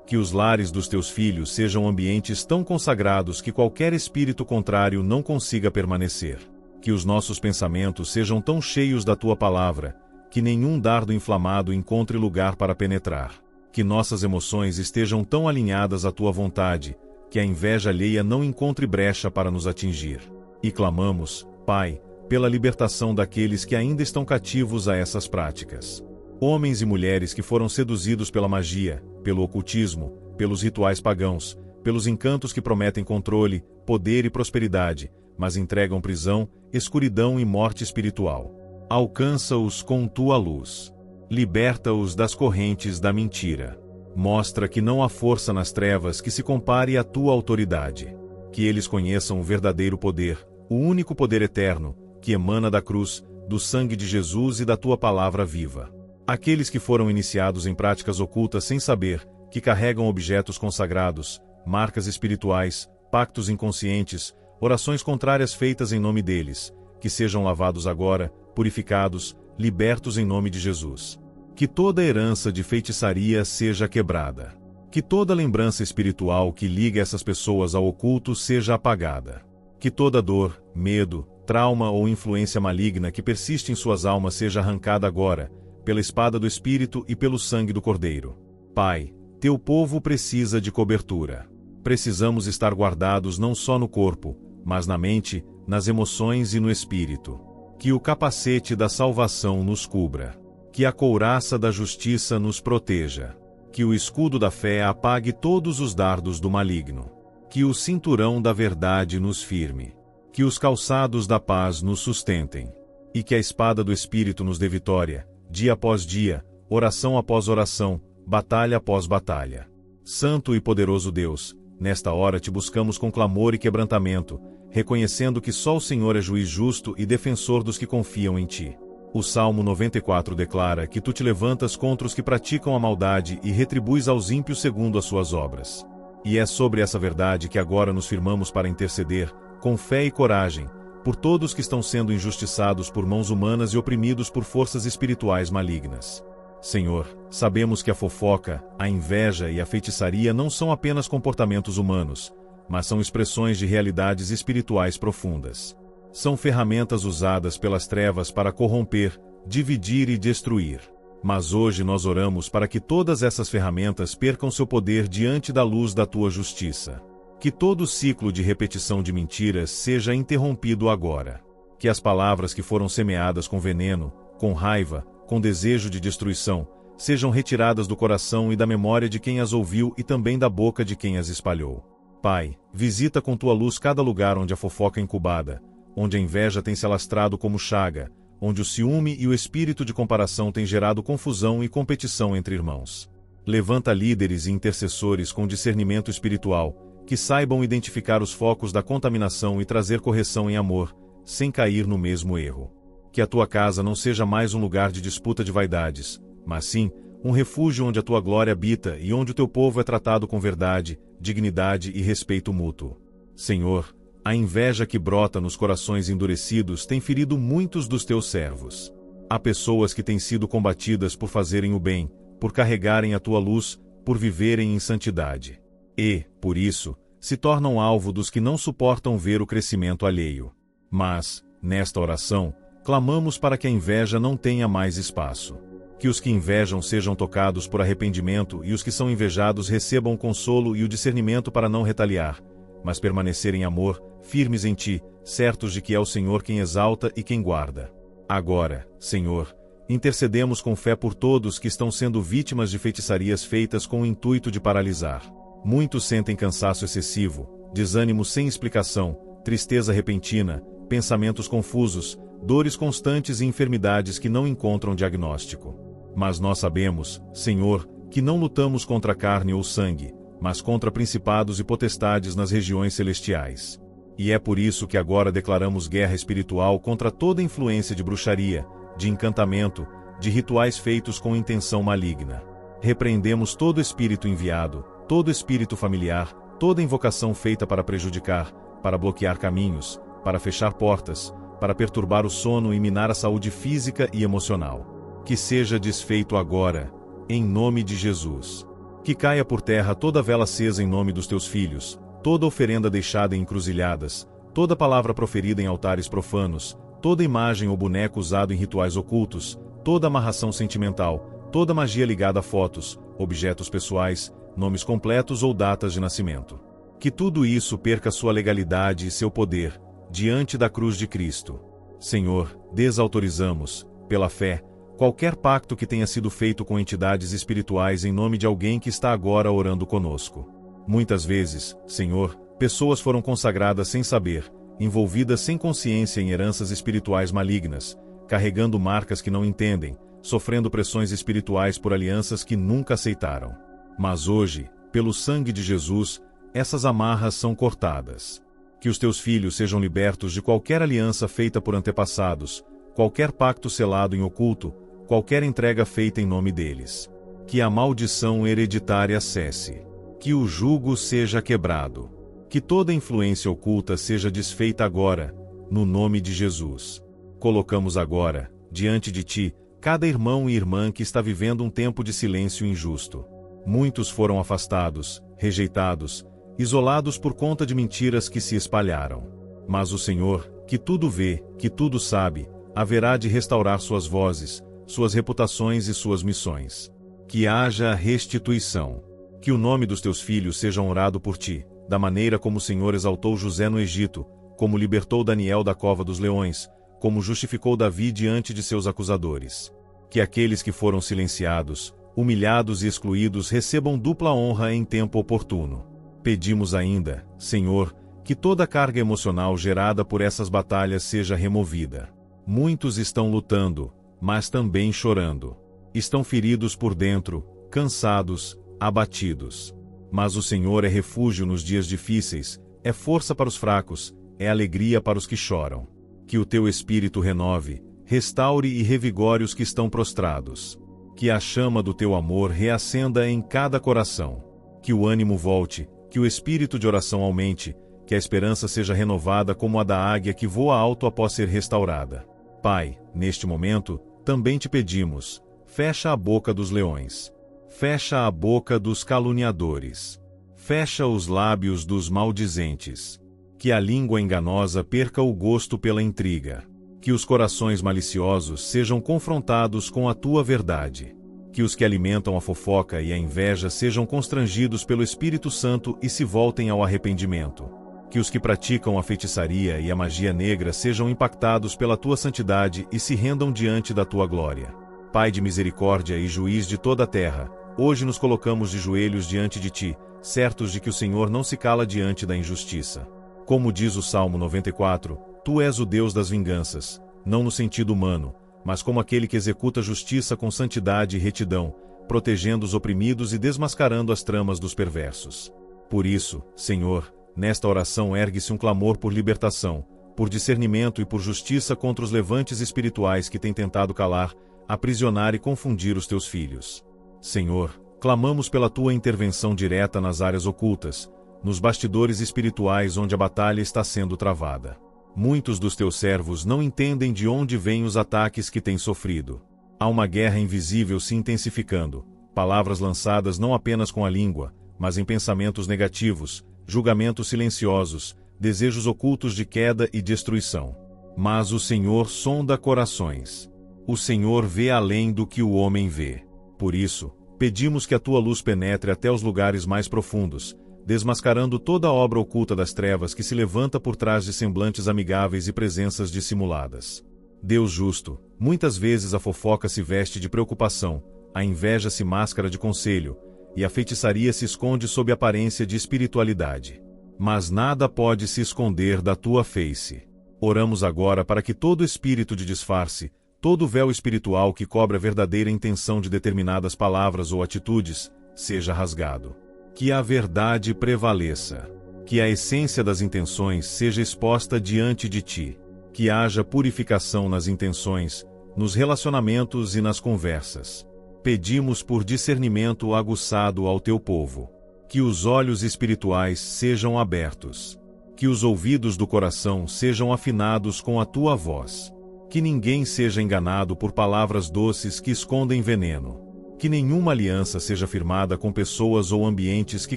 Que os lares dos teus filhos sejam ambientes tão consagrados que qualquer espírito contrário não consiga permanecer. Que os nossos pensamentos sejam tão cheios da tua palavra, que nenhum dardo inflamado encontre lugar para penetrar. Que nossas emoções estejam tão alinhadas à tua vontade, que a inveja alheia não encontre brecha para nos atingir. E clamamos, Pai, pela libertação daqueles que ainda estão cativos a essas práticas. Homens e mulheres que foram seduzidos pela magia, pelo ocultismo, pelos rituais pagãos, pelos encantos que prometem controle, poder e prosperidade, mas entregam prisão, escuridão e morte espiritual. Alcança-os com tua luz. Liberta-os das correntes da mentira. Mostra que não há força nas trevas que se compare à tua autoridade. Que eles conheçam o verdadeiro poder, o único poder eterno, que emana da cruz, do sangue de Jesus e da tua palavra viva. Aqueles que foram iniciados em práticas ocultas sem saber, que carregam objetos consagrados, marcas espirituais, pactos inconscientes, orações contrárias feitas em nome deles, que sejam lavados agora, purificados, libertos em nome de Jesus. Que toda herança de feitiçaria seja quebrada. Que toda lembrança espiritual que liga essas pessoas ao oculto seja apagada. Que toda dor, medo, trauma ou influência maligna que persiste em suas almas seja arrancada agora, pela espada do Espírito e pelo sangue do Cordeiro. Pai, teu povo precisa de cobertura. Precisamos estar guardados não só no corpo, mas na mente, nas emoções e no espírito. Que o capacete da salvação nos cubra. Que a couraça da justiça nos proteja. Que o escudo da fé apague todos os dardos do maligno. Que o cinturão da verdade nos firme. Que os calçados da paz nos sustentem. E que a espada do Espírito nos dê vitória, dia após dia, oração após oração, batalha após batalha. Santo e poderoso Deus, nesta hora te buscamos com clamor e quebrantamento, reconhecendo que só o Senhor é juiz justo e defensor dos que confiam em ti. O Salmo 94 declara que tu te levantas contra os que praticam a maldade e retribuis aos ímpios segundo as suas obras. E é sobre essa verdade que agora nos firmamos para interceder, com fé e coragem, por todos que estão sendo injustiçados por mãos humanas e oprimidos por forças espirituais malignas. Senhor, sabemos que a fofoca, a inveja e a feitiçaria não são apenas comportamentos humanos, mas são expressões de realidades espirituais profundas. São ferramentas usadas pelas trevas para corromper, dividir e destruir. Mas hoje nós oramos para que todas essas ferramentas percam seu poder diante da luz da tua justiça. Que todo ciclo de repetição de mentiras seja interrompido agora. Que as palavras que foram semeadas com veneno, com raiva, com desejo de destruição, sejam retiradas do coração e da memória de quem as ouviu e também da boca de quem as espalhou. Pai, visita com tua luz cada lugar onde a fofoca é incubada, onde a inveja tem se alastrado como chaga, onde o ciúme e o espírito de comparação têm gerado confusão e competição entre irmãos. Levanta líderes e intercessores com discernimento espiritual, que saibam identificar os focos da contaminação e trazer correção em amor, sem cair no mesmo erro. Que a tua casa não seja mais um lugar de disputa de vaidades, mas sim, um refúgio onde a tua glória habita e onde o teu povo é tratado com verdade, dignidade e respeito mútuo. Senhor, a inveja que brota nos corações endurecidos tem ferido muitos dos teus servos. Há pessoas que têm sido combatidas por fazerem o bem, por carregarem a tua luz, por viverem em santidade. E, por isso, se tornam alvo dos que não suportam ver o crescimento alheio. Mas, nesta oração, clamamos para que a inveja não tenha mais espaço. Que os que invejam sejam tocados por arrependimento e os que são invejados recebam o consolo e o discernimento para não retaliar, mas permanecer em amor, firmes em ti, certos de que é o Senhor quem exalta e quem guarda. Agora, Senhor, intercedemos com fé por todos que estão sendo vítimas de feitiçarias feitas com o intuito de paralisar. Muitos sentem cansaço excessivo, desânimo sem explicação, tristeza repentina, pensamentos confusos, dores constantes e enfermidades que não encontram diagnóstico. Mas nós sabemos, Senhor, que não lutamos contra carne ou sangue, mas contra principados e potestades nas regiões celestiais. E é por isso que agora declaramos guerra espiritual contra toda influência de bruxaria, de encantamento, de rituais feitos com intenção maligna. Repreendemos todo espírito enviado, todo espírito familiar, toda invocação feita para prejudicar, para bloquear caminhos, para fechar portas, para perturbar o sono e minar a saúde física e emocional. Que seja desfeito agora, em nome de Jesus. Que caia por terra toda vela acesa em nome dos teus filhos, toda oferenda deixada em encruzilhadas, toda palavra proferida em altares profanos, toda imagem ou boneco usado em rituais ocultos, toda amarração sentimental, toda magia ligada a fotos, objetos pessoais, nomes completos ou datas de nascimento. Que tudo isso perca sua legalidade e seu poder, diante da cruz de Cristo. Senhor, desautorizamos, pela fé, qualquer pacto que tenha sido feito com entidades espirituais em nome de alguém que está agora orando conosco. Muitas vezes, Senhor, pessoas foram consagradas sem saber, envolvidas sem consciência em heranças espirituais malignas, carregando marcas que não entendem, sofrendo pressões espirituais por alianças que nunca aceitaram. Mas hoje, pelo sangue de Jesus, essas amarras são cortadas. Que os teus filhos sejam libertos de qualquer aliança feita por antepassados, qualquer pacto selado em oculto, qualquer entrega feita em nome deles. Que a maldição hereditária cesse. Que o jugo seja quebrado. Que toda influência oculta seja desfeita agora, no nome de Jesus. Colocamos agora, diante de ti, cada irmão e irmã que está vivendo um tempo de silêncio injusto. Muitos foram afastados, rejeitados, isolados por conta de mentiras que se espalharam. Mas o Senhor, que tudo vê, que tudo sabe, haverá de restaurar suas vozes, suas reputações e suas missões. Que haja restituição. Que o nome dos teus filhos seja honrado por ti, da maneira como o Senhor exaltou José no Egito, como libertou Daniel da cova dos leões, como justificou Davi diante de seus acusadores. Que aqueles que foram silenciados, humilhados e excluídos recebam dupla honra em tempo oportuno. Pedimos ainda, Senhor, que toda a carga emocional gerada por essas batalhas seja removida. Muitos estão lutando, mas também chorando. Estão feridos por dentro, cansados, abatidos. Mas o Senhor é refúgio nos dias difíceis, é força para os fracos, é alegria para os que choram. Que o teu Espírito renove, restaure e revigore os que estão prostrados. Que a chama do teu amor reacenda em cada coração. Que o ânimo volte, que o espírito de oração aumente, que a esperança seja renovada como a da águia que voa alto após ser restaurada. Pai, neste momento, também te pedimos, fecha a boca dos leões. Fecha a boca dos caluniadores. Fecha os lábios dos maldizentes. Que a língua enganosa perca o gosto pela intriga. Que os corações maliciosos sejam confrontados com a tua verdade. Que os que alimentam a fofoca e a inveja sejam constrangidos pelo Espírito Santo e se voltem ao arrependimento. Que os que praticam a feitiçaria e a magia negra sejam impactados pela tua santidade e se rendam diante da tua glória. Pai de misericórdia e juiz de toda a terra, hoje nos colocamos de joelhos diante de ti, certos de que o Senhor não se cala diante da injustiça. Como diz o Salmo 94, tu és o Deus das vinganças, não no sentido humano, mas como aquele que executa justiça com santidade e retidão, protegendo os oprimidos e desmascarando as tramas dos perversos. Por isso, Senhor, nesta oração ergue-se um clamor por libertação, por discernimento e por justiça contra os levantes espirituais que têm tentado calar, aprisionar e confundir os teus filhos. Senhor, clamamos pela tua intervenção direta nas áreas ocultas, nos bastidores espirituais onde a batalha está sendo travada. Muitos dos teus servos não entendem de onde vêm os ataques que têm sofrido. Há uma guerra invisível se intensificando, palavras lançadas não apenas com a língua, mas em pensamentos negativos, julgamentos silenciosos, desejos ocultos de queda e destruição. Mas o Senhor sonda corações. O Senhor vê além do que o homem vê. Por isso, pedimos que a tua luz penetre até os lugares mais profundos, desmascarando toda a obra oculta das trevas que se levanta por trás de semblantes amigáveis e presenças dissimuladas. Deus justo, muitas vezes a fofoca se veste de preocupação, a inveja se máscara de conselho, e a feitiçaria se esconde sob aparência de espiritualidade. Mas nada pode se esconder da tua face. Oramos agora para que todo espírito de disfarce, todo véu espiritual que cobre a verdadeira intenção de determinadas palavras ou atitudes, seja rasgado. Que a verdade prevaleça. Que a essência das intenções seja exposta diante de ti. Que haja purificação nas intenções, nos relacionamentos e nas conversas. Pedimos por discernimento aguçado ao teu povo. Que os olhos espirituais sejam abertos. Que os ouvidos do coração sejam afinados com a tua voz. Que ninguém seja enganado por palavras doces que escondem veneno. Que nenhuma aliança seja firmada com pessoas ou ambientes que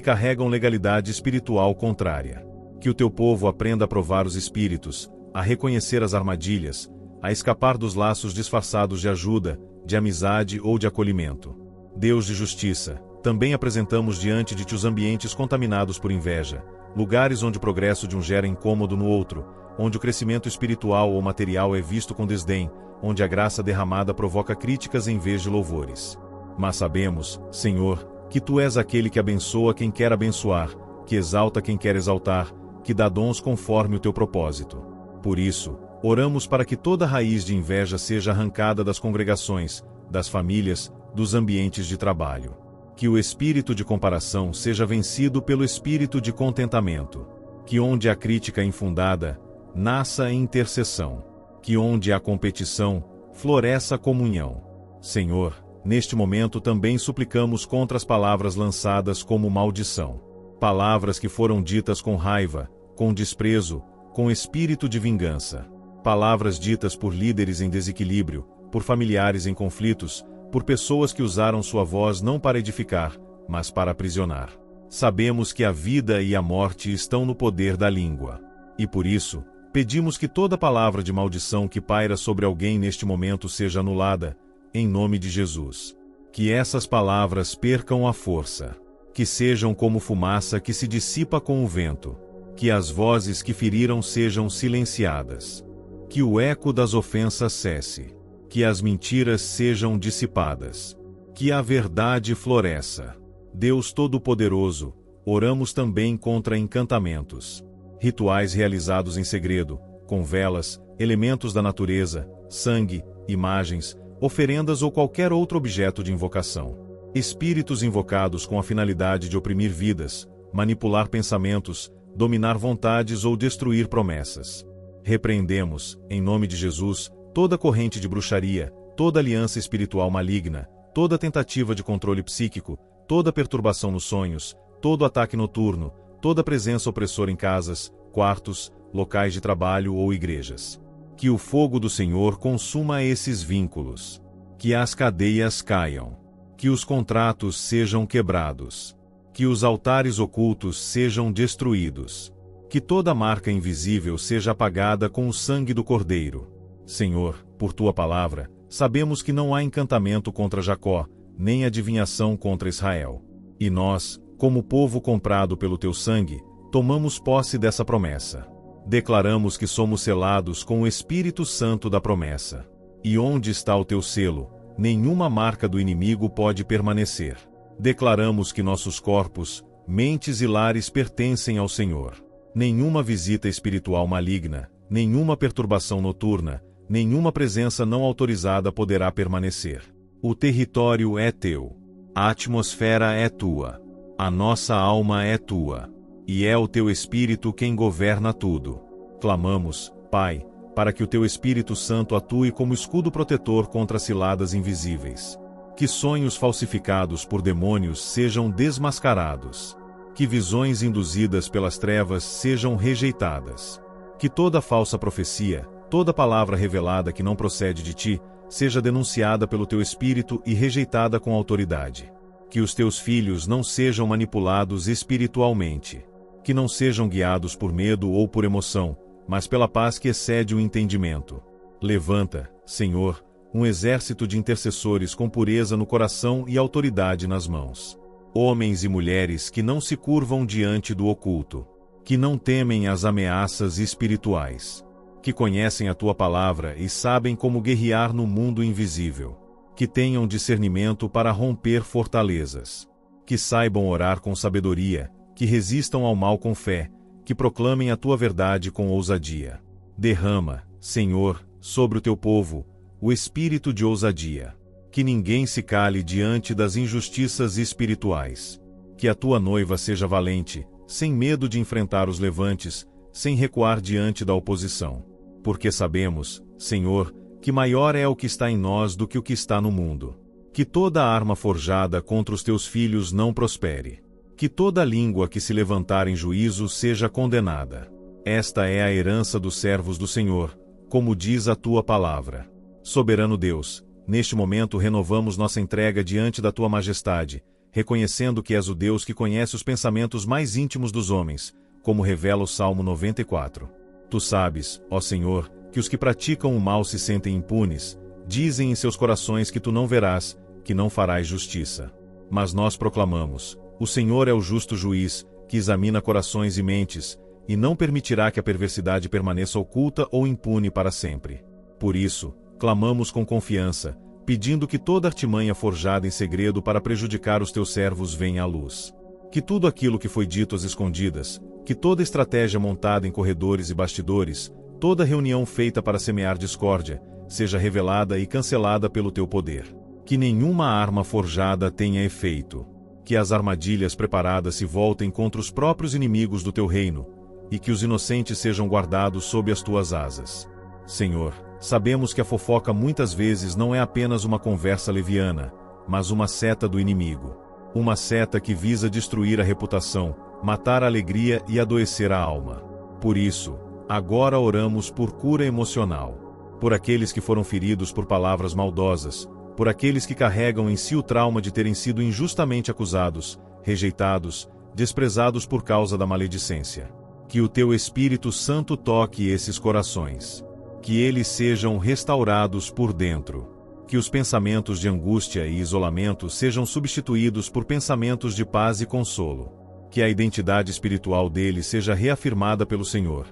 carregam legalidade espiritual contrária. Que o teu povo aprenda a provar os espíritos, a reconhecer as armadilhas, a escapar dos laços disfarçados de ajuda, de amizade ou de acolhimento. Deus de justiça, Também apresentamos diante de ti os ambientes contaminados por inveja, lugares onde o progresso de um gera incômodo no outro, onde o crescimento espiritual ou material é visto com desdém, onde a graça derramada provoca críticas em vez de louvores. Mas sabemos, Senhor, que tu és aquele que abençoa quem quer abençoar, que exalta quem quer exaltar, que dá dons conforme o teu propósito. Por isso, oramos para que toda raiz de inveja seja arrancada das congregações, das famílias, dos ambientes de trabalho. Que o espírito de comparação seja vencido pelo espírito de contentamento. Que onde há crítica infundada, nasça a intercessão. Que onde há competição, floresça a comunhão. Senhor, neste momento também suplicamos contra as palavras lançadas como maldição. Palavras que foram ditas com raiva, com desprezo, com espírito de vingança. Palavras ditas por líderes em desequilíbrio, por familiares em conflitos, por pessoas que usaram sua voz não para edificar, mas para aprisionar. Sabemos que a vida e a morte estão no poder da língua. E por isso, pedimos que toda palavra de maldição que paira sobre alguém neste momento seja anulada, em nome de Jesus. Que essas palavras percam a força. Que sejam como fumaça que se dissipa com o vento. Que as vozes que feriram sejam silenciadas. Que o eco das ofensas cesse. Que as mentiras sejam dissipadas. Que a verdade floresça. Deus Todo-Poderoso, oramos também contra encantamentos. Rituais realizados em segredo, com velas, elementos da natureza, sangue, imagens, oferendas ou qualquer outro objeto de invocação. Espíritos invocados com a finalidade de oprimir vidas, manipular pensamentos, dominar vontades ou destruir promessas. Repreendemos, em nome de Jesus, toda corrente de bruxaria, toda aliança espiritual maligna, toda tentativa de controle psíquico, toda perturbação nos sonhos, todo ataque noturno, toda presença opressora em casas, quartos, locais de trabalho ou igrejas. Que o fogo do Senhor consuma esses vínculos. Que as cadeias caiam. Que os contratos sejam quebrados. Que os altares ocultos sejam destruídos. Que toda marca invisível seja apagada com o sangue do Cordeiro. Senhor, por tua palavra, sabemos que não há encantamento contra Jacó, nem adivinhação contra Israel. E nós, como povo comprado pelo teu sangue, tomamos posse dessa promessa. Declaramos que somos selados com o Espírito Santo da promessa. E onde está o teu selo, nenhuma marca do inimigo pode permanecer. Declaramos que nossos corpos, mentes e lares pertencem ao Senhor. Nenhuma visita espiritual maligna, nenhuma perturbação noturna, nenhuma presença não autorizada poderá permanecer. O território é teu. A atmosfera é tua. A nossa alma é tua. E é o teu Espírito quem governa tudo. Clamamos, Pai, para que o teu Espírito Santo atue como escudo protetor contra ciladas invisíveis. Que sonhos falsificados por demônios sejam desmascarados. Que visões induzidas pelas trevas sejam rejeitadas. Que toda falsa profecia, toda palavra revelada que não procede de ti, seja denunciada pelo teu Espírito e rejeitada com autoridade. Que os teus filhos não sejam manipulados espiritualmente. Que não sejam guiados por medo ou por emoção, mas pela paz que excede o entendimento. Levanta, Senhor, um exército de intercessores com pureza no coração e autoridade nas mãos. Homens e mulheres que não se curvam diante do oculto. Que não temem as ameaças espirituais. Que conhecem a tua palavra e sabem como guerrear no mundo invisível. Que tenham discernimento para romper fortalezas. Que saibam orar com sabedoria, que resistam ao mal com fé, que proclamem a tua verdade com ousadia. Derrama, Senhor, sobre o teu povo, o espírito de ousadia. Que ninguém se cale diante das injustiças espirituais. Que a tua noiva seja valente, sem medo de enfrentar os levantes, sem recuar diante da oposição. Porque sabemos, Senhor, que maior é o que está em nós do que o que está no mundo. Que toda arma forjada contra os teus filhos não prospere. Que toda língua que se levantar em juízo seja condenada. Esta é a herança dos servos do Senhor, como diz a tua palavra. Soberano Deus, neste momento renovamos nossa entrega diante da tua majestade, reconhecendo que és o Deus que conhece os pensamentos mais íntimos dos homens, como revela o Salmo 94. Tu sabes, ó Senhor, que os que praticam o mal se sentem impunes, dizem em seus corações que tu não verás, que não farás justiça. Mas nós proclamamos: o Senhor é o justo juiz, que examina corações e mentes, e não permitirá que a perversidade permaneça oculta ou impune para sempre. Por isso, clamamos com confiança, pedindo que toda artimanha forjada em segredo para prejudicar os teus servos venha à luz. Que tudo aquilo que foi dito às escondidas, que toda estratégia montada em corredores e bastidores, toda reunião feita para semear discórdia, seja revelada e cancelada pelo teu poder. Que nenhuma arma forjada tenha efeito. Que as armadilhas preparadas se voltem contra os próprios inimigos do teu reino, e que os inocentes sejam guardados sob as tuas asas. Senhor, sabemos que a fofoca muitas vezes não é apenas uma conversa leviana, mas uma seta do inimigo. Uma seta que visa destruir a reputação, matar a alegria e adoecer a alma. Por isso, agora oramos por cura emocional. Por aqueles que foram feridos por palavras maldosas, por aqueles que carregam em si o trauma de terem sido injustamente acusados, rejeitados, desprezados por causa da maledicência. Que o teu Espírito Santo toque esses corações. Que eles sejam restaurados por dentro. Que os pensamentos de angústia e isolamento sejam substituídos por pensamentos de paz e consolo. Que a identidade espiritual deles seja reafirmada pelo Senhor.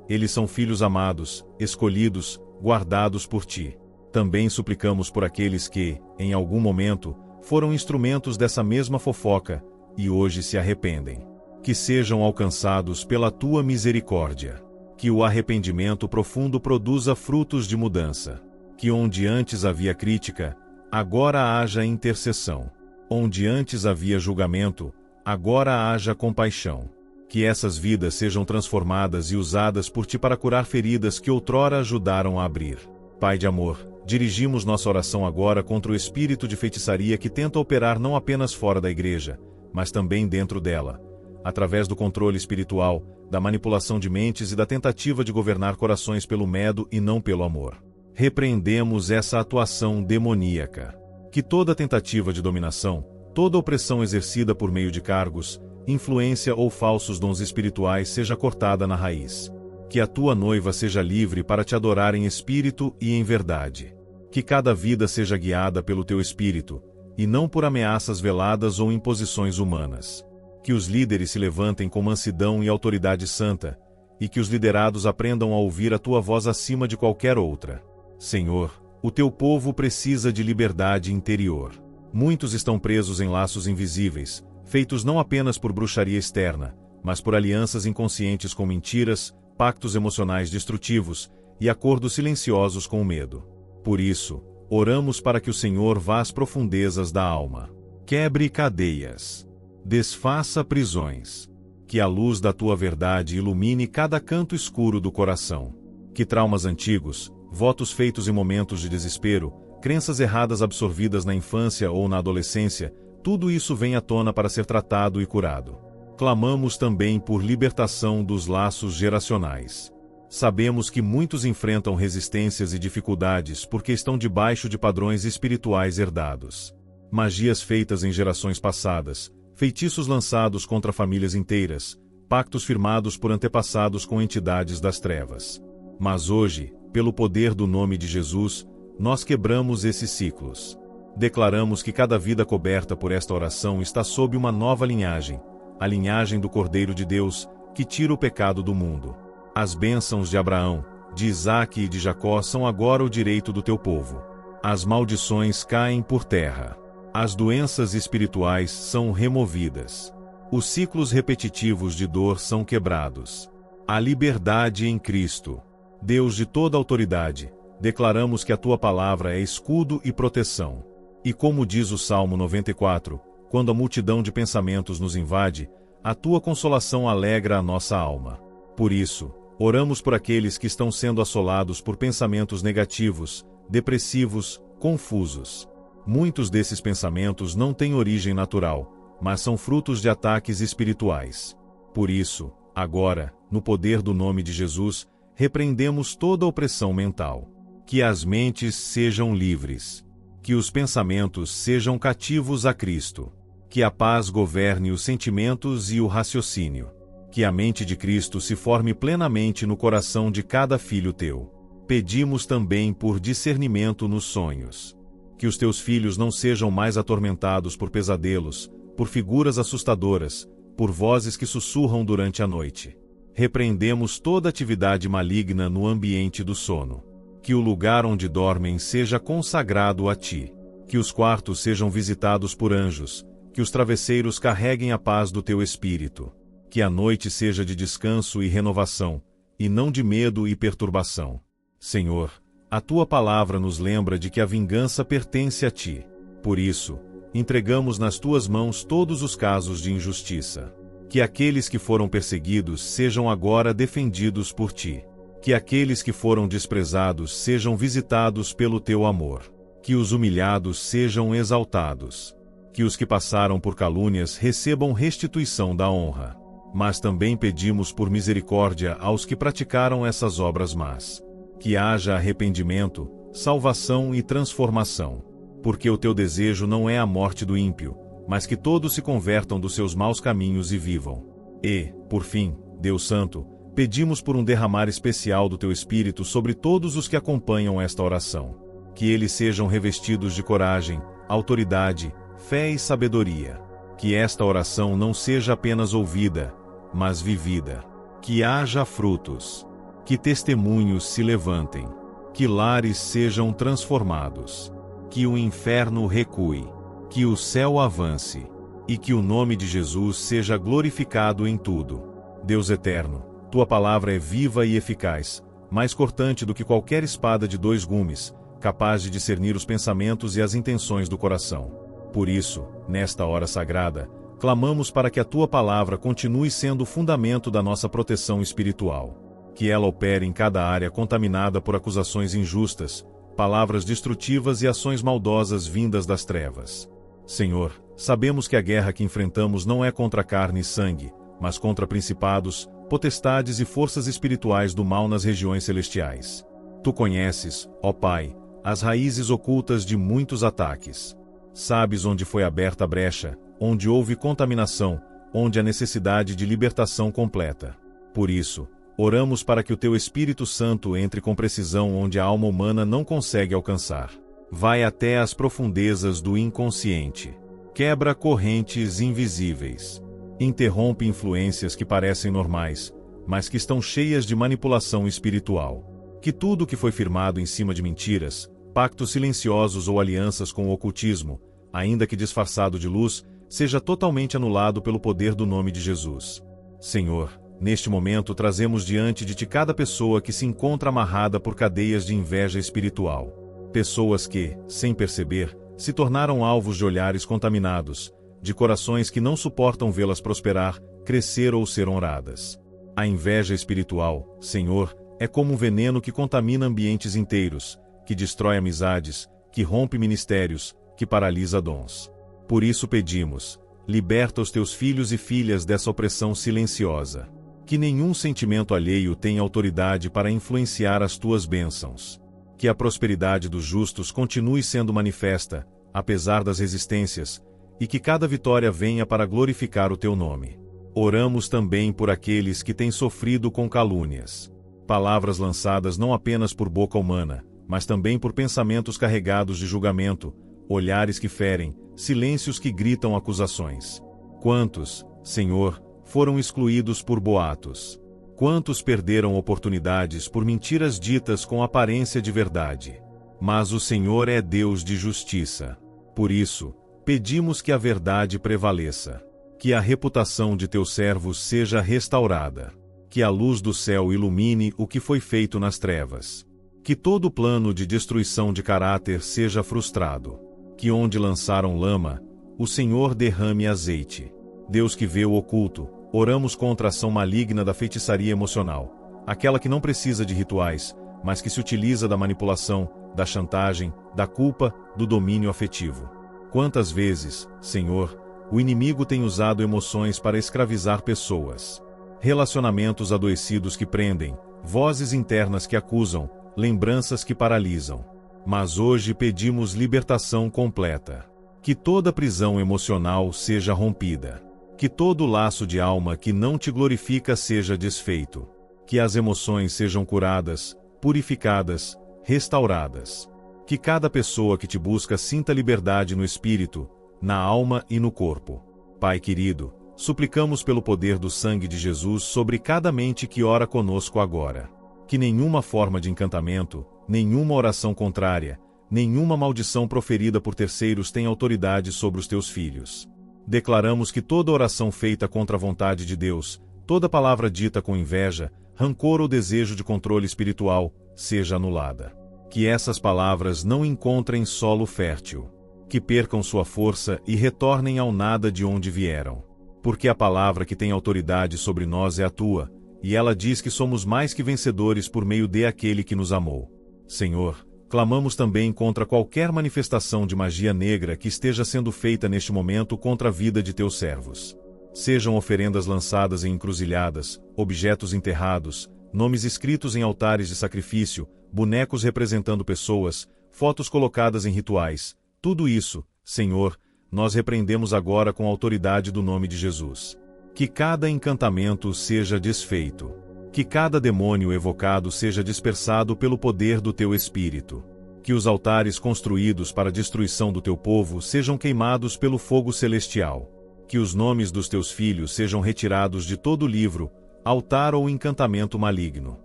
Eles são filhos amados, escolhidos, guardados por ti. Também suplicamos por aqueles que, em algum momento, foram instrumentos dessa mesma fofoca, e hoje se arrependem. Que sejam alcançados pela tua misericórdia. Que o arrependimento profundo produza frutos de mudança. Que onde antes havia crítica, agora haja intercessão. Onde antes havia julgamento, agora haja compaixão. Que essas vidas sejam transformadas e usadas por ti para curar feridas que outrora ajudaram a abrir. Pai de amor, dirigimos nossa oração agora contra o espírito de feitiçaria que tenta operar não apenas fora da igreja, mas também dentro dela, através do controle espiritual, da manipulação de mentes e da tentativa de governar corações pelo medo e não pelo amor. Repreendemos essa atuação demoníaca. Que toda tentativa de dominação, toda opressão exercida por meio de cargos, influência ou falsos dons espirituais seja cortada na raiz. Que a tua noiva seja livre para te adorar em espírito e em verdade. Que cada vida seja guiada pelo teu espírito, e não por ameaças veladas ou imposições humanas. Que os líderes se levantem com mansidão e autoridade santa, e que os liderados aprendam a ouvir a tua voz acima de qualquer outra. Senhor, o teu povo precisa de liberdade interior. Muitos estão presos em laços invisíveis, feitos não apenas por bruxaria externa, mas por alianças inconscientes com mentiras, pactos emocionais destrutivos e acordos silenciosos com o medo. Por isso, oramos para que o Senhor vá às profundezas da alma. Quebre cadeias. Desfaça prisões. Que a luz da tua verdade ilumine cada canto escuro do coração. Que traumas antigos, votos feitos em momentos de desespero, crenças erradas absorvidas na infância ou na adolescência, tudo isso vem à tona para ser tratado e curado. Clamamos também por libertação dos laços geracionais. Sabemos que muitos enfrentam resistências e dificuldades porque estão debaixo de padrões espirituais herdados. Magias feitas em gerações passadas, feitiços lançados contra famílias inteiras, pactos firmados por antepassados com entidades das trevas. Mas hoje, pelo poder do nome de Jesus, nós quebramos esses ciclos. Declaramos que cada vida coberta por esta oração está sob uma nova linhagem, a linhagem do Cordeiro de Deus, que tira o pecado do mundo. As bênçãos de Abraão, de Isaque e de Jacó são agora o direito do teu povo. As maldições caem por terra. As doenças espirituais são removidas. Os ciclos repetitivos de dor são quebrados. A liberdade em Cristo. Deus de toda autoridade, declaramos que a tua palavra é escudo e proteção. E como diz o Salmo 94, quando a multidão de pensamentos nos invade, a tua consolação alegra a nossa alma. Por isso, oramos por aqueles que estão sendo assolados por pensamentos negativos, depressivos, confusos. Muitos desses pensamentos não têm origem natural, mas são frutos de ataques espirituais. Por isso, agora, no poder do nome de Jesus, repreendemos toda opressão mental. Que as mentes sejam livres. Que os pensamentos sejam cativos a Cristo. Que a paz governe os sentimentos e o raciocínio. Que a mente de Cristo se forme plenamente no coração de cada filho teu. Pedimos também por discernimento nos sonhos. Que os teus filhos não sejam mais atormentados por pesadelos, por figuras assustadoras, por vozes que sussurram durante a noite. Repreendemos toda atividade maligna no ambiente do sono. Que o lugar onde dormem seja consagrado a ti. Que os quartos sejam visitados por anjos, que os travesseiros carreguem a paz do teu espírito. Que a noite seja de descanso e renovação, e não de medo e perturbação. Senhor, a tua palavra nos lembra de que a vingança pertence a ti. Por isso, entregamos nas tuas mãos todos os casos de injustiça. Que aqueles que foram perseguidos sejam agora defendidos por ti. Que aqueles que foram desprezados sejam visitados pelo teu amor. Que os humilhados sejam exaltados. Que os que passaram por calúnias recebam restituição da honra. Mas também pedimos por misericórdia aos que praticaram essas obras más. Que haja arrependimento, salvação e transformação. Porque o teu desejo não é a morte do ímpio, mas que todos se convertam dos seus maus caminhos e vivam. E, por fim, Deus Santo, pedimos por um derramar especial do teu Espírito sobre todos os que acompanham esta oração. Que eles sejam revestidos de coragem, autoridade, fé e sabedoria. Que esta oração não seja apenas ouvida, mas vivida. Que haja frutos. Que testemunhos se levantem. Que lares sejam transformados. Que o inferno recue. Que o céu avance. E que o nome de Jesus seja glorificado em tudo. Deus eterno, tua palavra é viva e eficaz, mais cortante do que qualquer espada de 2 gumes, capaz de discernir os pensamentos e as intenções do coração. Por isso, nesta hora sagrada, clamamos para que a tua palavra continue sendo o fundamento da nossa proteção espiritual. Que ela opere em cada área contaminada por acusações injustas, palavras destrutivas e ações maldosas vindas das trevas. Senhor, sabemos que a guerra que enfrentamos não é contra carne e sangue, mas contra principados, potestades e forças espirituais do mal nas regiões celestiais. Tu conheces, ó Pai, as raízes ocultas de muitos ataques. Sabes onde foi aberta a brecha, onde houve contaminação, onde há necessidade de libertação completa. Por isso, oramos para que o teu Espírito Santo entre com precisão onde a alma humana não consegue alcançar. Vai até as profundezas do inconsciente. Quebra correntes invisíveis. Interrompe influências que parecem normais, mas que estão cheias de manipulação espiritual. Que tudo que foi firmado em cima de mentiras, pactos silenciosos ou alianças com o ocultismo, ainda que disfarçado de luz, seja totalmente anulado pelo poder do nome de Jesus. Senhor, neste momento trazemos diante de ti cada pessoa que se encontra amarrada por cadeias de inveja espiritual. Pessoas que, sem perceber, se tornaram alvos de olhares contaminados, de corações que não suportam vê-las prosperar, crescer ou ser honradas. A inveja espiritual, Senhor, é como um veneno que contamina ambientes inteiros, que destrói amizades, que rompe ministérios, que paralisa dons. Por isso pedimos, liberta os teus filhos e filhas dessa opressão silenciosa. Que nenhum sentimento alheio tenha autoridade para influenciar as tuas bênçãos. Que a prosperidade dos justos continue sendo manifesta, apesar das resistências, e que cada vitória venha para glorificar o teu nome. Oramos também por aqueles que têm sofrido com calúnias. Palavras lançadas não apenas por boca humana, mas também por pensamentos carregados de julgamento, olhares que ferem, silêncios que gritam acusações. Quantos, Senhor, foram excluídos por boatos? Quantos perderam oportunidades por mentiras ditas com aparência de verdade? Mas o Senhor é Deus de justiça. Por isso, pedimos que a verdade prevaleça. Que a reputação de teus servos seja restaurada. Que a luz do céu ilumine o que foi feito nas trevas. Que todo plano de destruição de caráter seja frustrado. Que onde lançaram lama, o Senhor derrame azeite. Deus que vê o oculto, oramos contra a ação maligna da feitiçaria emocional, aquela que não precisa de rituais, mas que se utiliza da manipulação, da chantagem, da culpa, do domínio afetivo. Quantas vezes, Senhor, o inimigo tem usado emoções para escravizar pessoas. Relacionamentos adoecidos que prendem, vozes internas que acusam, lembranças que paralisam. Mas hoje pedimos libertação completa. Que toda prisão emocional seja rompida. Que todo laço de alma que não te glorifica seja desfeito. Que as emoções sejam curadas, purificadas, restauradas. Que cada pessoa que te busca sinta liberdade no espírito, na alma e no corpo. Pai querido, suplicamos pelo poder do sangue de Jesus sobre cada mente que ora conosco agora. Que nenhuma forma de encantamento, nenhuma oração contrária, nenhuma maldição proferida por terceiros tenha autoridade sobre os teus filhos. Declaramos que toda oração feita contra a vontade de Deus, toda palavra dita com inveja, rancor ou desejo de controle espiritual, seja anulada. Que essas palavras não encontrem solo fértil. Que percam sua força e retornem ao nada de onde vieram. Porque a palavra que tem autoridade sobre nós é a tua, e ela diz que somos mais que vencedores por meio de aquele que nos amou. Senhor, clamamos também contra qualquer manifestação de magia negra que esteja sendo feita neste momento contra a vida de teus servos. Sejam oferendas lançadas em encruzilhadas, objetos enterrados, nomes escritos em altares de sacrifício, bonecos representando pessoas, fotos colocadas em rituais. Tudo isso, Senhor, nós repreendemos agora com a autoridade do nome de Jesus. Que cada encantamento seja desfeito. Que cada demônio evocado seja dispersado pelo poder do teu Espírito. Que os altares construídos para a destruição do teu povo sejam queimados pelo fogo celestial. Que os nomes dos teus filhos sejam retirados de todo livro, altar ou encantamento maligno.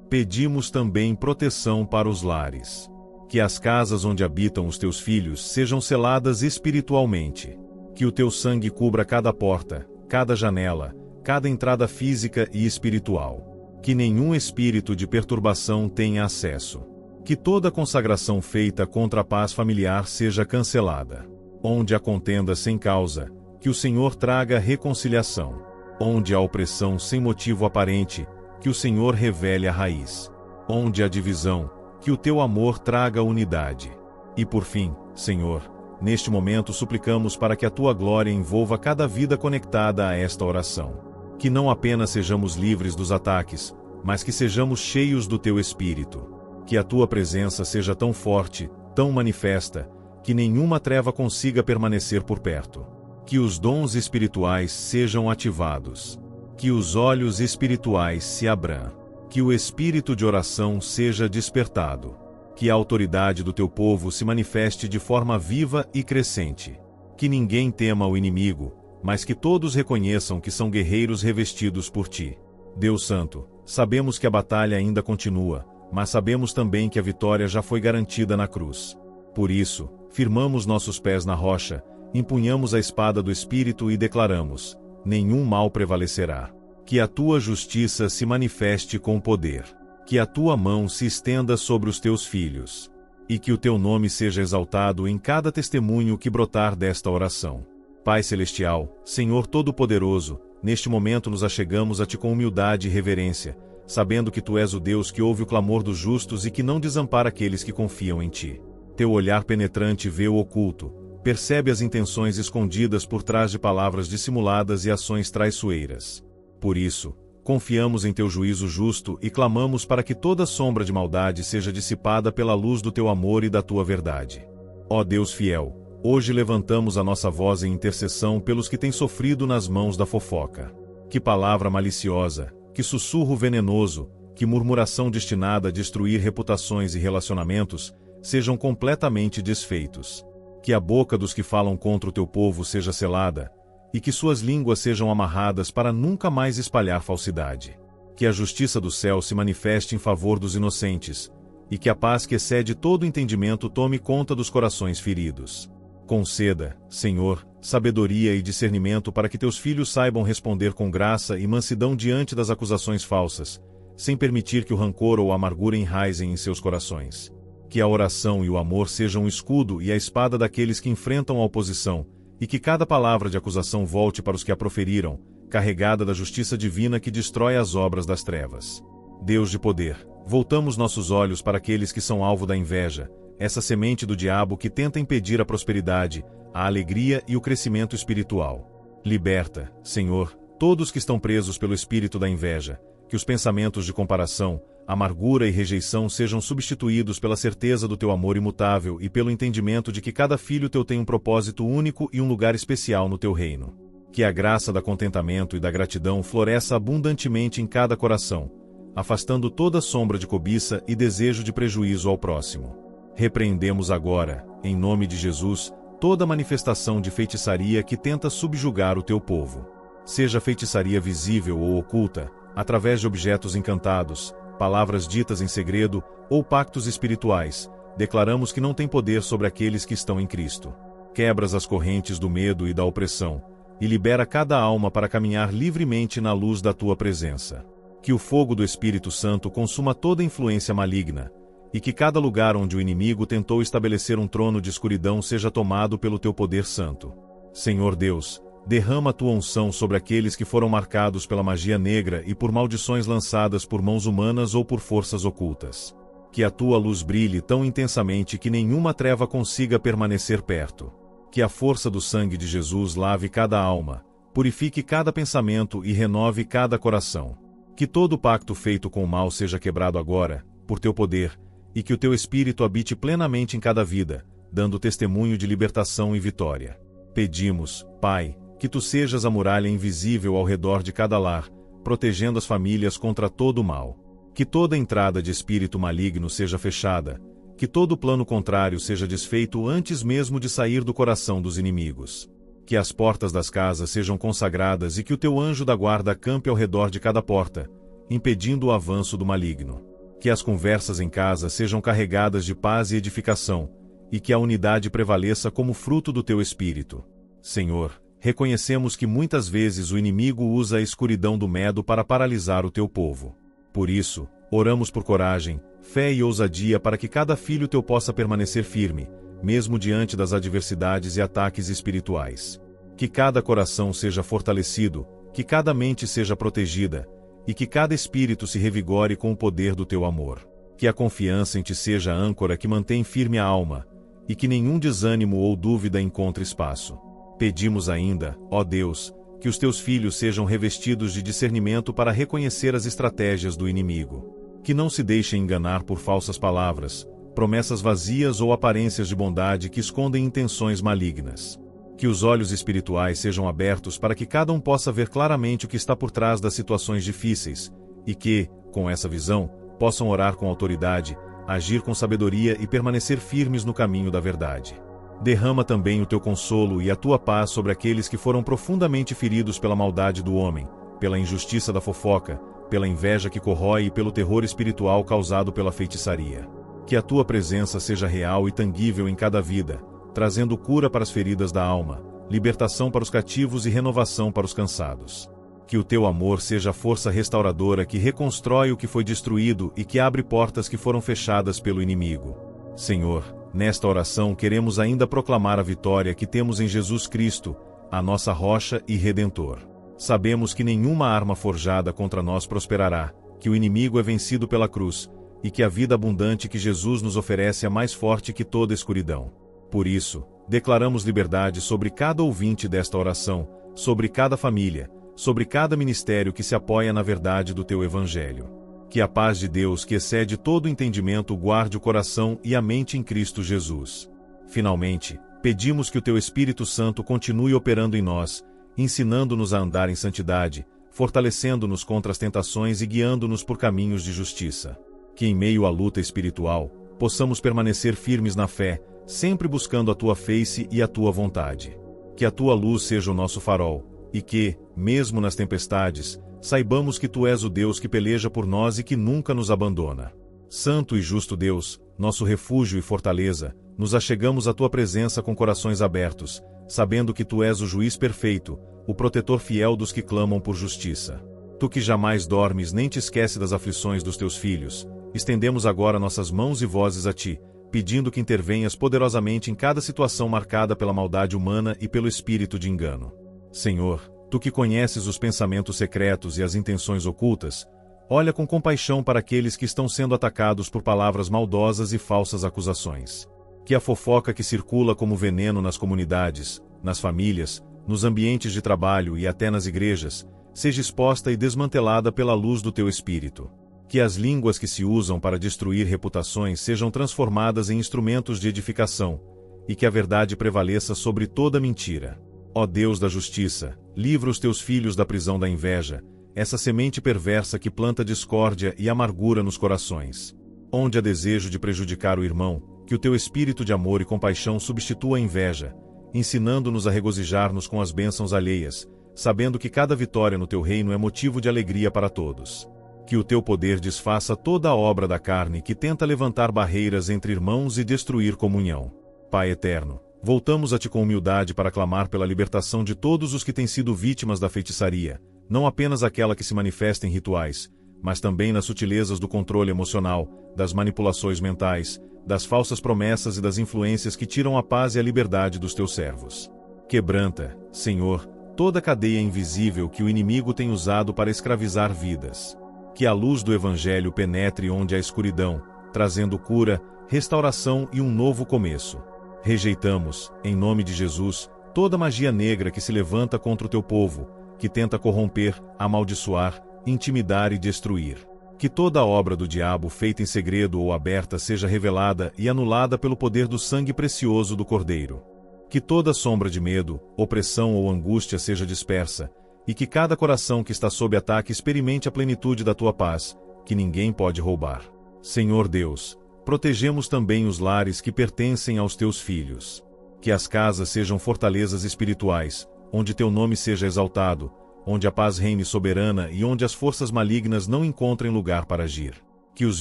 Pedimos também proteção para os lares. Que as casas onde habitam os teus filhos sejam seladas espiritualmente. Que o teu sangue cubra cada porta, cada janela, cada entrada física e espiritual. Que nenhum espírito de perturbação tenha acesso. Que toda consagração feita contra a paz familiar seja cancelada. Onde há contenda sem causa, que o Senhor traga reconciliação. Onde há opressão sem motivo aparente, que o Senhor revele a raiz. Onde há divisão, que o teu amor traga unidade. E por fim, Senhor, neste momento suplicamos para que a tua glória envolva cada vida conectada a esta oração. Que não apenas sejamos livres dos ataques, mas que sejamos cheios do teu Espírito. Que a tua presença seja tão forte, tão manifesta, que nenhuma treva consiga permanecer por perto. Que os dons espirituais sejam ativados. Que os olhos espirituais se abram. Que o espírito de oração seja despertado. Que a autoridade do teu povo se manifeste de forma viva e crescente. Que ninguém tema o inimigo, mas que todos reconheçam que são guerreiros revestidos por ti. Deus Santo, sabemos que a batalha ainda continua, mas sabemos também que a vitória já foi garantida na cruz. Por isso, firmamos nossos pés na rocha, empunhamos a espada do Espírito e declaramos: nenhum mal prevalecerá. Que a tua justiça se manifeste com poder. Que a tua mão se estenda sobre os teus filhos. E que o teu nome seja exaltado em cada testemunho que brotar desta oração. Pai Celestial, Senhor Todo-Poderoso, neste momento nos achegamos a ti com humildade e reverência, sabendo que tu és o Deus que ouve o clamor dos justos e que não desampara aqueles que confiam em ti. Teu olhar penetrante vê o oculto, percebe as intenções escondidas por trás de palavras dissimuladas e ações traiçoeiras. Por isso, confiamos em teu juízo justo e clamamos para que toda sombra de maldade seja dissipada pela luz do teu amor e da tua verdade. Ó Deus fiel, hoje levantamos a nossa voz em intercessão pelos que têm sofrido nas mãos da fofoca. Que palavra maliciosa, que sussurro venenoso, que murmuração destinada a destruir reputações e relacionamentos, sejam completamente desfeitos. Que a boca dos que falam contra o teu povo seja selada, e que suas línguas sejam amarradas para nunca mais espalhar falsidade. Que a justiça do céu se manifeste em favor dos inocentes, e que a paz que excede todo entendimento tome conta dos corações feridos. Conceda, Senhor, sabedoria e discernimento para que teus filhos saibam responder com graça e mansidão diante das acusações falsas, sem permitir que o rancor ou a amargura enraizem em seus corações. Que a oração e o amor sejam o escudo e a espada daqueles que enfrentam a oposição, e que cada palavra de acusação volte para os que a proferiram, carregada da justiça divina que destrói as obras das trevas. Deus de poder, voltamos nossos olhos para aqueles que são alvo da inveja, essa semente do diabo que tenta impedir a prosperidade, a alegria e o crescimento espiritual. Liberta, Senhor, todos que estão presos pelo espírito da inveja, que os pensamentos de comparação, amargura e rejeição sejam substituídos pela certeza do teu amor imutável e pelo entendimento de que cada filho teu tem um propósito único e um lugar especial no teu reino. Que a graça da contentamento e da gratidão floresça abundantemente em cada coração, afastando toda sombra de cobiça e desejo de prejuízo ao próximo. Repreendemos agora, em nome de Jesus, toda manifestação de feitiçaria que tenta subjugar o teu povo. Seja feitiçaria visível ou oculta, através de objetos encantados, palavras ditas em segredo ou pactos espirituais, declaramos que não tem poder sobre aqueles que estão em Cristo. Quebras as correntes do medo e da opressão, e libera cada alma para caminhar livremente na luz da tua presença. Que o fogo do Espírito Santo consuma toda influência maligna, e que cada lugar onde o inimigo tentou estabelecer um trono de escuridão seja tomado pelo teu poder santo. Senhor Deus, derrama a tua unção sobre aqueles que foram marcados pela magia negra e por maldições lançadas por mãos humanas ou por forças ocultas. Que a tua luz brilhe tão intensamente que nenhuma treva consiga permanecer perto. Que a força do sangue de Jesus lave cada alma, purifique cada pensamento e renove cada coração. Que todo pacto feito com o mal seja quebrado agora, por teu poder, e que o teu Espírito habite plenamente em cada vida, dando testemunho de libertação e vitória. Pedimos, Pai, que tu sejas a muralha invisível ao redor de cada lar, protegendo as famílias contra todo o mal. Que toda entrada de espírito maligno seja fechada, que todo plano contrário seja desfeito antes mesmo de sair do coração dos inimigos. Que as portas das casas sejam consagradas e que o teu anjo da guarda acampe ao redor de cada porta, impedindo o avanço do maligno. Que as conversas em casa sejam carregadas de paz e edificação, e que a unidade prevaleça como fruto do teu Espírito. Senhor, reconhecemos que muitas vezes o inimigo usa a escuridão do medo para paralisar o teu povo. Por isso, oramos por coragem, fé e ousadia para que cada filho teu possa permanecer firme, mesmo diante das adversidades e ataques espirituais. Que cada coração seja fortalecido, que cada mente seja protegida, e que cada espírito se revigore com o poder do teu amor. Que a confiança em ti seja a âncora que mantém firme a alma, e que nenhum desânimo ou dúvida encontre espaço. Pedimos ainda, ó Deus, que os teus filhos sejam revestidos de discernimento para reconhecer as estratégias do inimigo. Que não se deixem enganar por falsas palavras, promessas vazias ou aparências de bondade que escondem intenções malignas. Que os olhos espirituais sejam abertos para que cada um possa ver claramente o que está por trás das situações difíceis, e que, com essa visão, possam orar com autoridade, agir com sabedoria e permanecer firmes no caminho da verdade. Derrama também o teu consolo e a tua paz sobre aqueles que foram profundamente feridos pela maldade do homem, pela injustiça da fofoca, pela inveja que corrói e pelo terror espiritual causado pela feitiçaria. Que a tua presença seja real e tangível em cada vida, trazendo cura para as feridas da alma, libertação para os cativos e renovação para os cansados. Que o teu amor seja a força restauradora que reconstrói o que foi destruído e que abre portas que foram fechadas pelo inimigo. Senhor, nesta oração queremos ainda proclamar a vitória que temos em Jesus Cristo, a nossa rocha e Redentor. Sabemos que nenhuma arma forjada contra nós prosperará, que o inimigo é vencido pela cruz, e que a vida abundante que Jesus nos oferece é mais forte que toda escuridão. Por isso, declaramos liberdade sobre cada ouvinte desta oração, sobre cada família, sobre cada ministério que se apoia na verdade do teu Evangelho. Que a paz de Deus, que excede todo entendimento, guarde o coração e a mente em Cristo Jesus. Finalmente, pedimos que o teu Espírito Santo continue operando em nós, ensinando-nos a andar em santidade, fortalecendo-nos contra as tentações e guiando-nos por caminhos de justiça. Que em meio à luta espiritual, possamos permanecer firmes na fé, sempre buscando a tua face e a tua vontade. Que a tua luz seja o nosso farol, e que, mesmo nas tempestades, saibamos que tu és o Deus que peleja por nós e que nunca nos abandona. Santo e justo Deus, nosso refúgio e fortaleza, nos achegamos à tua presença com corações abertos, sabendo que tu és o juiz perfeito, o protetor fiel dos que clamam por justiça. Tu que jamais dormes nem te esquece das aflições dos teus filhos, estendemos agora nossas mãos e vozes a ti, pedindo que intervenhas poderosamente em cada situação marcada pela maldade humana e pelo espírito de engano. Senhor, tu que conheces os pensamentos secretos e as intenções ocultas, olha com compaixão para aqueles que estão sendo atacados por palavras maldosas e falsas acusações. Que a fofoca que circula como veneno nas comunidades, nas famílias, nos ambientes de trabalho e até nas igrejas, seja exposta e desmantelada pela luz do teu Espírito. Que as línguas que se usam para destruir reputações sejam transformadas em instrumentos de edificação, e que a verdade prevaleça sobre toda mentira. Ó Deus da justiça, livra os teus filhos da prisão da inveja, essa semente perversa que planta discórdia e amargura nos corações. Onde há desejo de prejudicar o irmão, Que o teu espírito de amor e compaixão substitua a inveja, ensinando-nos a regozijar-nos com as bênçãos alheias, sabendo que cada vitória no teu reino é motivo de alegria para todos. Que o teu poder desfaça toda a obra da carne que tenta levantar barreiras entre irmãos e destruir comunhão. Pai eterno, voltamos a ti com humildade para clamar pela libertação de todos os que têm sido vítimas da feitiçaria, não apenas aquela que se manifesta em rituais, mas também nas sutilezas do controle emocional, das manipulações mentais, das falsas promessas e das influências que tiram a paz e a liberdade dos teus servos. Quebranta, Senhor, toda a cadeia invisível que o inimigo tem usado para escravizar vidas. Que a luz do Evangelho penetre onde há escuridão, trazendo cura, restauração e um novo começo. Rejeitamos, em nome de Jesus, toda magia negra que se levanta contra o teu povo, que tenta corromper, amaldiçoar, intimidar e destruir. Que toda obra do diabo feita em segredo ou aberta seja revelada e anulada pelo poder do sangue precioso do Cordeiro. Que toda sombra de medo, opressão ou angústia seja dispersa, e que cada coração que está sob ataque experimente a plenitude da tua paz, que ninguém pode roubar. Senhor Deus, protegemos também os lares que pertencem aos teus filhos. Que as casas sejam fortalezas espirituais, onde teu nome seja exaltado, onde a paz reine soberana e onde as forças malignas não encontrem lugar para agir. Que os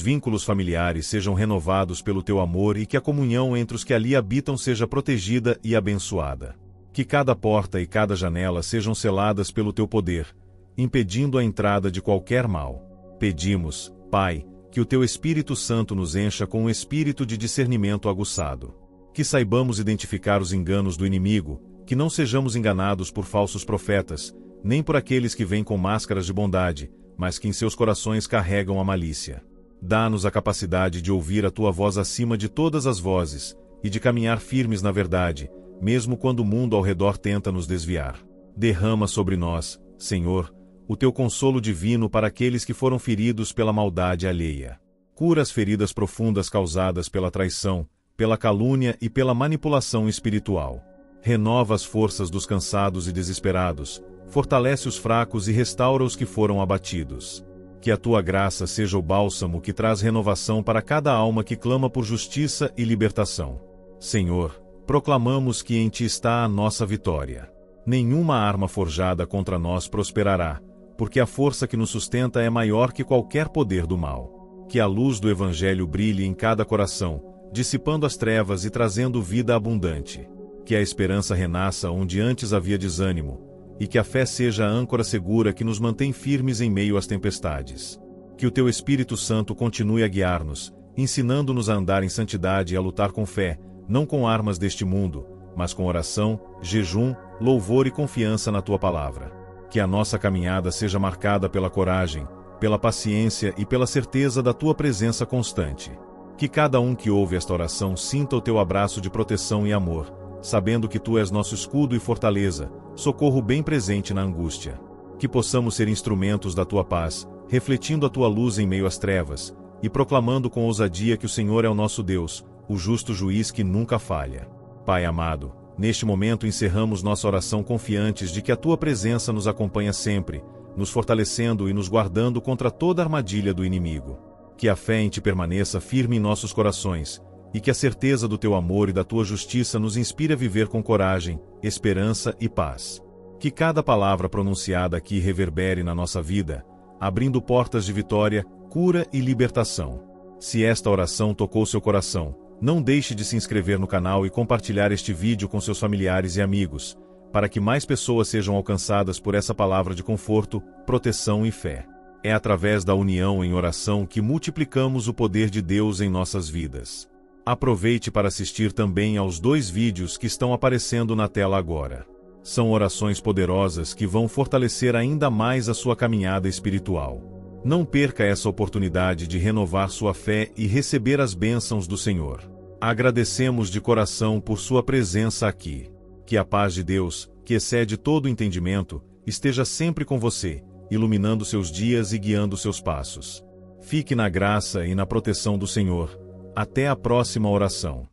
vínculos familiares sejam renovados pelo teu amor e que a comunhão entre os que ali habitam seja protegida e abençoada. Que cada porta e cada janela sejam seladas pelo teu poder, impedindo a entrada de qualquer mal. Pedimos, Pai, que o teu Espírito Santo nos encha com um espírito de discernimento aguçado. Que saibamos identificar os enganos do inimigo, que não sejamos enganados por falsos profetas, nem por aqueles que vêm com máscaras de bondade, mas que em seus corações carregam a malícia. Dá-nos a capacidade de ouvir a tua voz acima de todas as vozes, e de caminhar firmes na verdade, mesmo quando o mundo ao redor tenta nos desviar. Derrama sobre nós, Senhor, o teu consolo divino para aqueles que foram feridos pela maldade alheia. Cura as feridas profundas causadas pela traição, pela calúnia e pela manipulação espiritual. Renova as forças dos cansados e desesperados, fortalece os fracos e restaura os que foram abatidos. Que a tua graça seja o bálsamo que traz renovação para cada alma que clama por justiça e libertação. Senhor, proclamamos que em ti está a nossa vitória. Nenhuma arma forjada contra nós prosperará, porque a força que nos sustenta é maior que qualquer poder do mal. Que a luz do Evangelho brilhe em cada coração, dissipando as trevas e trazendo vida abundante. Que a esperança renasça onde antes havia desânimo, e que a fé seja a âncora segura que nos mantém firmes em meio às tempestades. Que o teu Espírito Santo continue a guiar-nos, ensinando-nos a andar em santidade e a lutar com fé, não com armas deste mundo, mas com oração, jejum, louvor e confiança na tua palavra. Que a nossa caminhada seja marcada pela coragem, pela paciência e pela certeza da tua presença constante. Que cada um que ouve esta oração sinta o teu abraço de proteção e amor, sabendo que tu és nosso escudo e fortaleza, socorro bem presente na angústia. Que possamos ser instrumentos da tua paz, refletindo a tua luz em meio às trevas, e proclamando com ousadia que o Senhor é o nosso Deus, o justo juiz que nunca falha. Pai amado, neste momento encerramos nossa oração confiantes de que a tua presença nos acompanha sempre, nos fortalecendo e nos guardando contra toda armadilha do inimigo. Que a fé em ti permaneça firme em nossos corações, e que a certeza do teu amor e da tua justiça nos inspire a viver com coragem, esperança e paz. Que cada palavra pronunciada aqui reverbere na nossa vida, abrindo portas de vitória, cura e libertação. Se esta oração tocou seu coração, não deixe de se inscrever no canal e compartilhar este vídeo com seus familiares e amigos, para que mais pessoas sejam alcançadas por essa palavra de conforto, proteção e fé. É através da união em oração que multiplicamos o poder de Deus em nossas vidas. Aproveite para assistir também aos 2 vídeos que estão aparecendo na tela agora. São orações poderosas que vão fortalecer ainda mais a sua caminhada espiritual. Não perca essa oportunidade de renovar sua fé e receber as bênçãos do Senhor. Agradecemos de coração por sua presença aqui. Que a paz de Deus, que excede todo entendimento, esteja sempre com você, iluminando seus dias e guiando seus passos. Fique na graça e na proteção do Senhor. Até a próxima oração.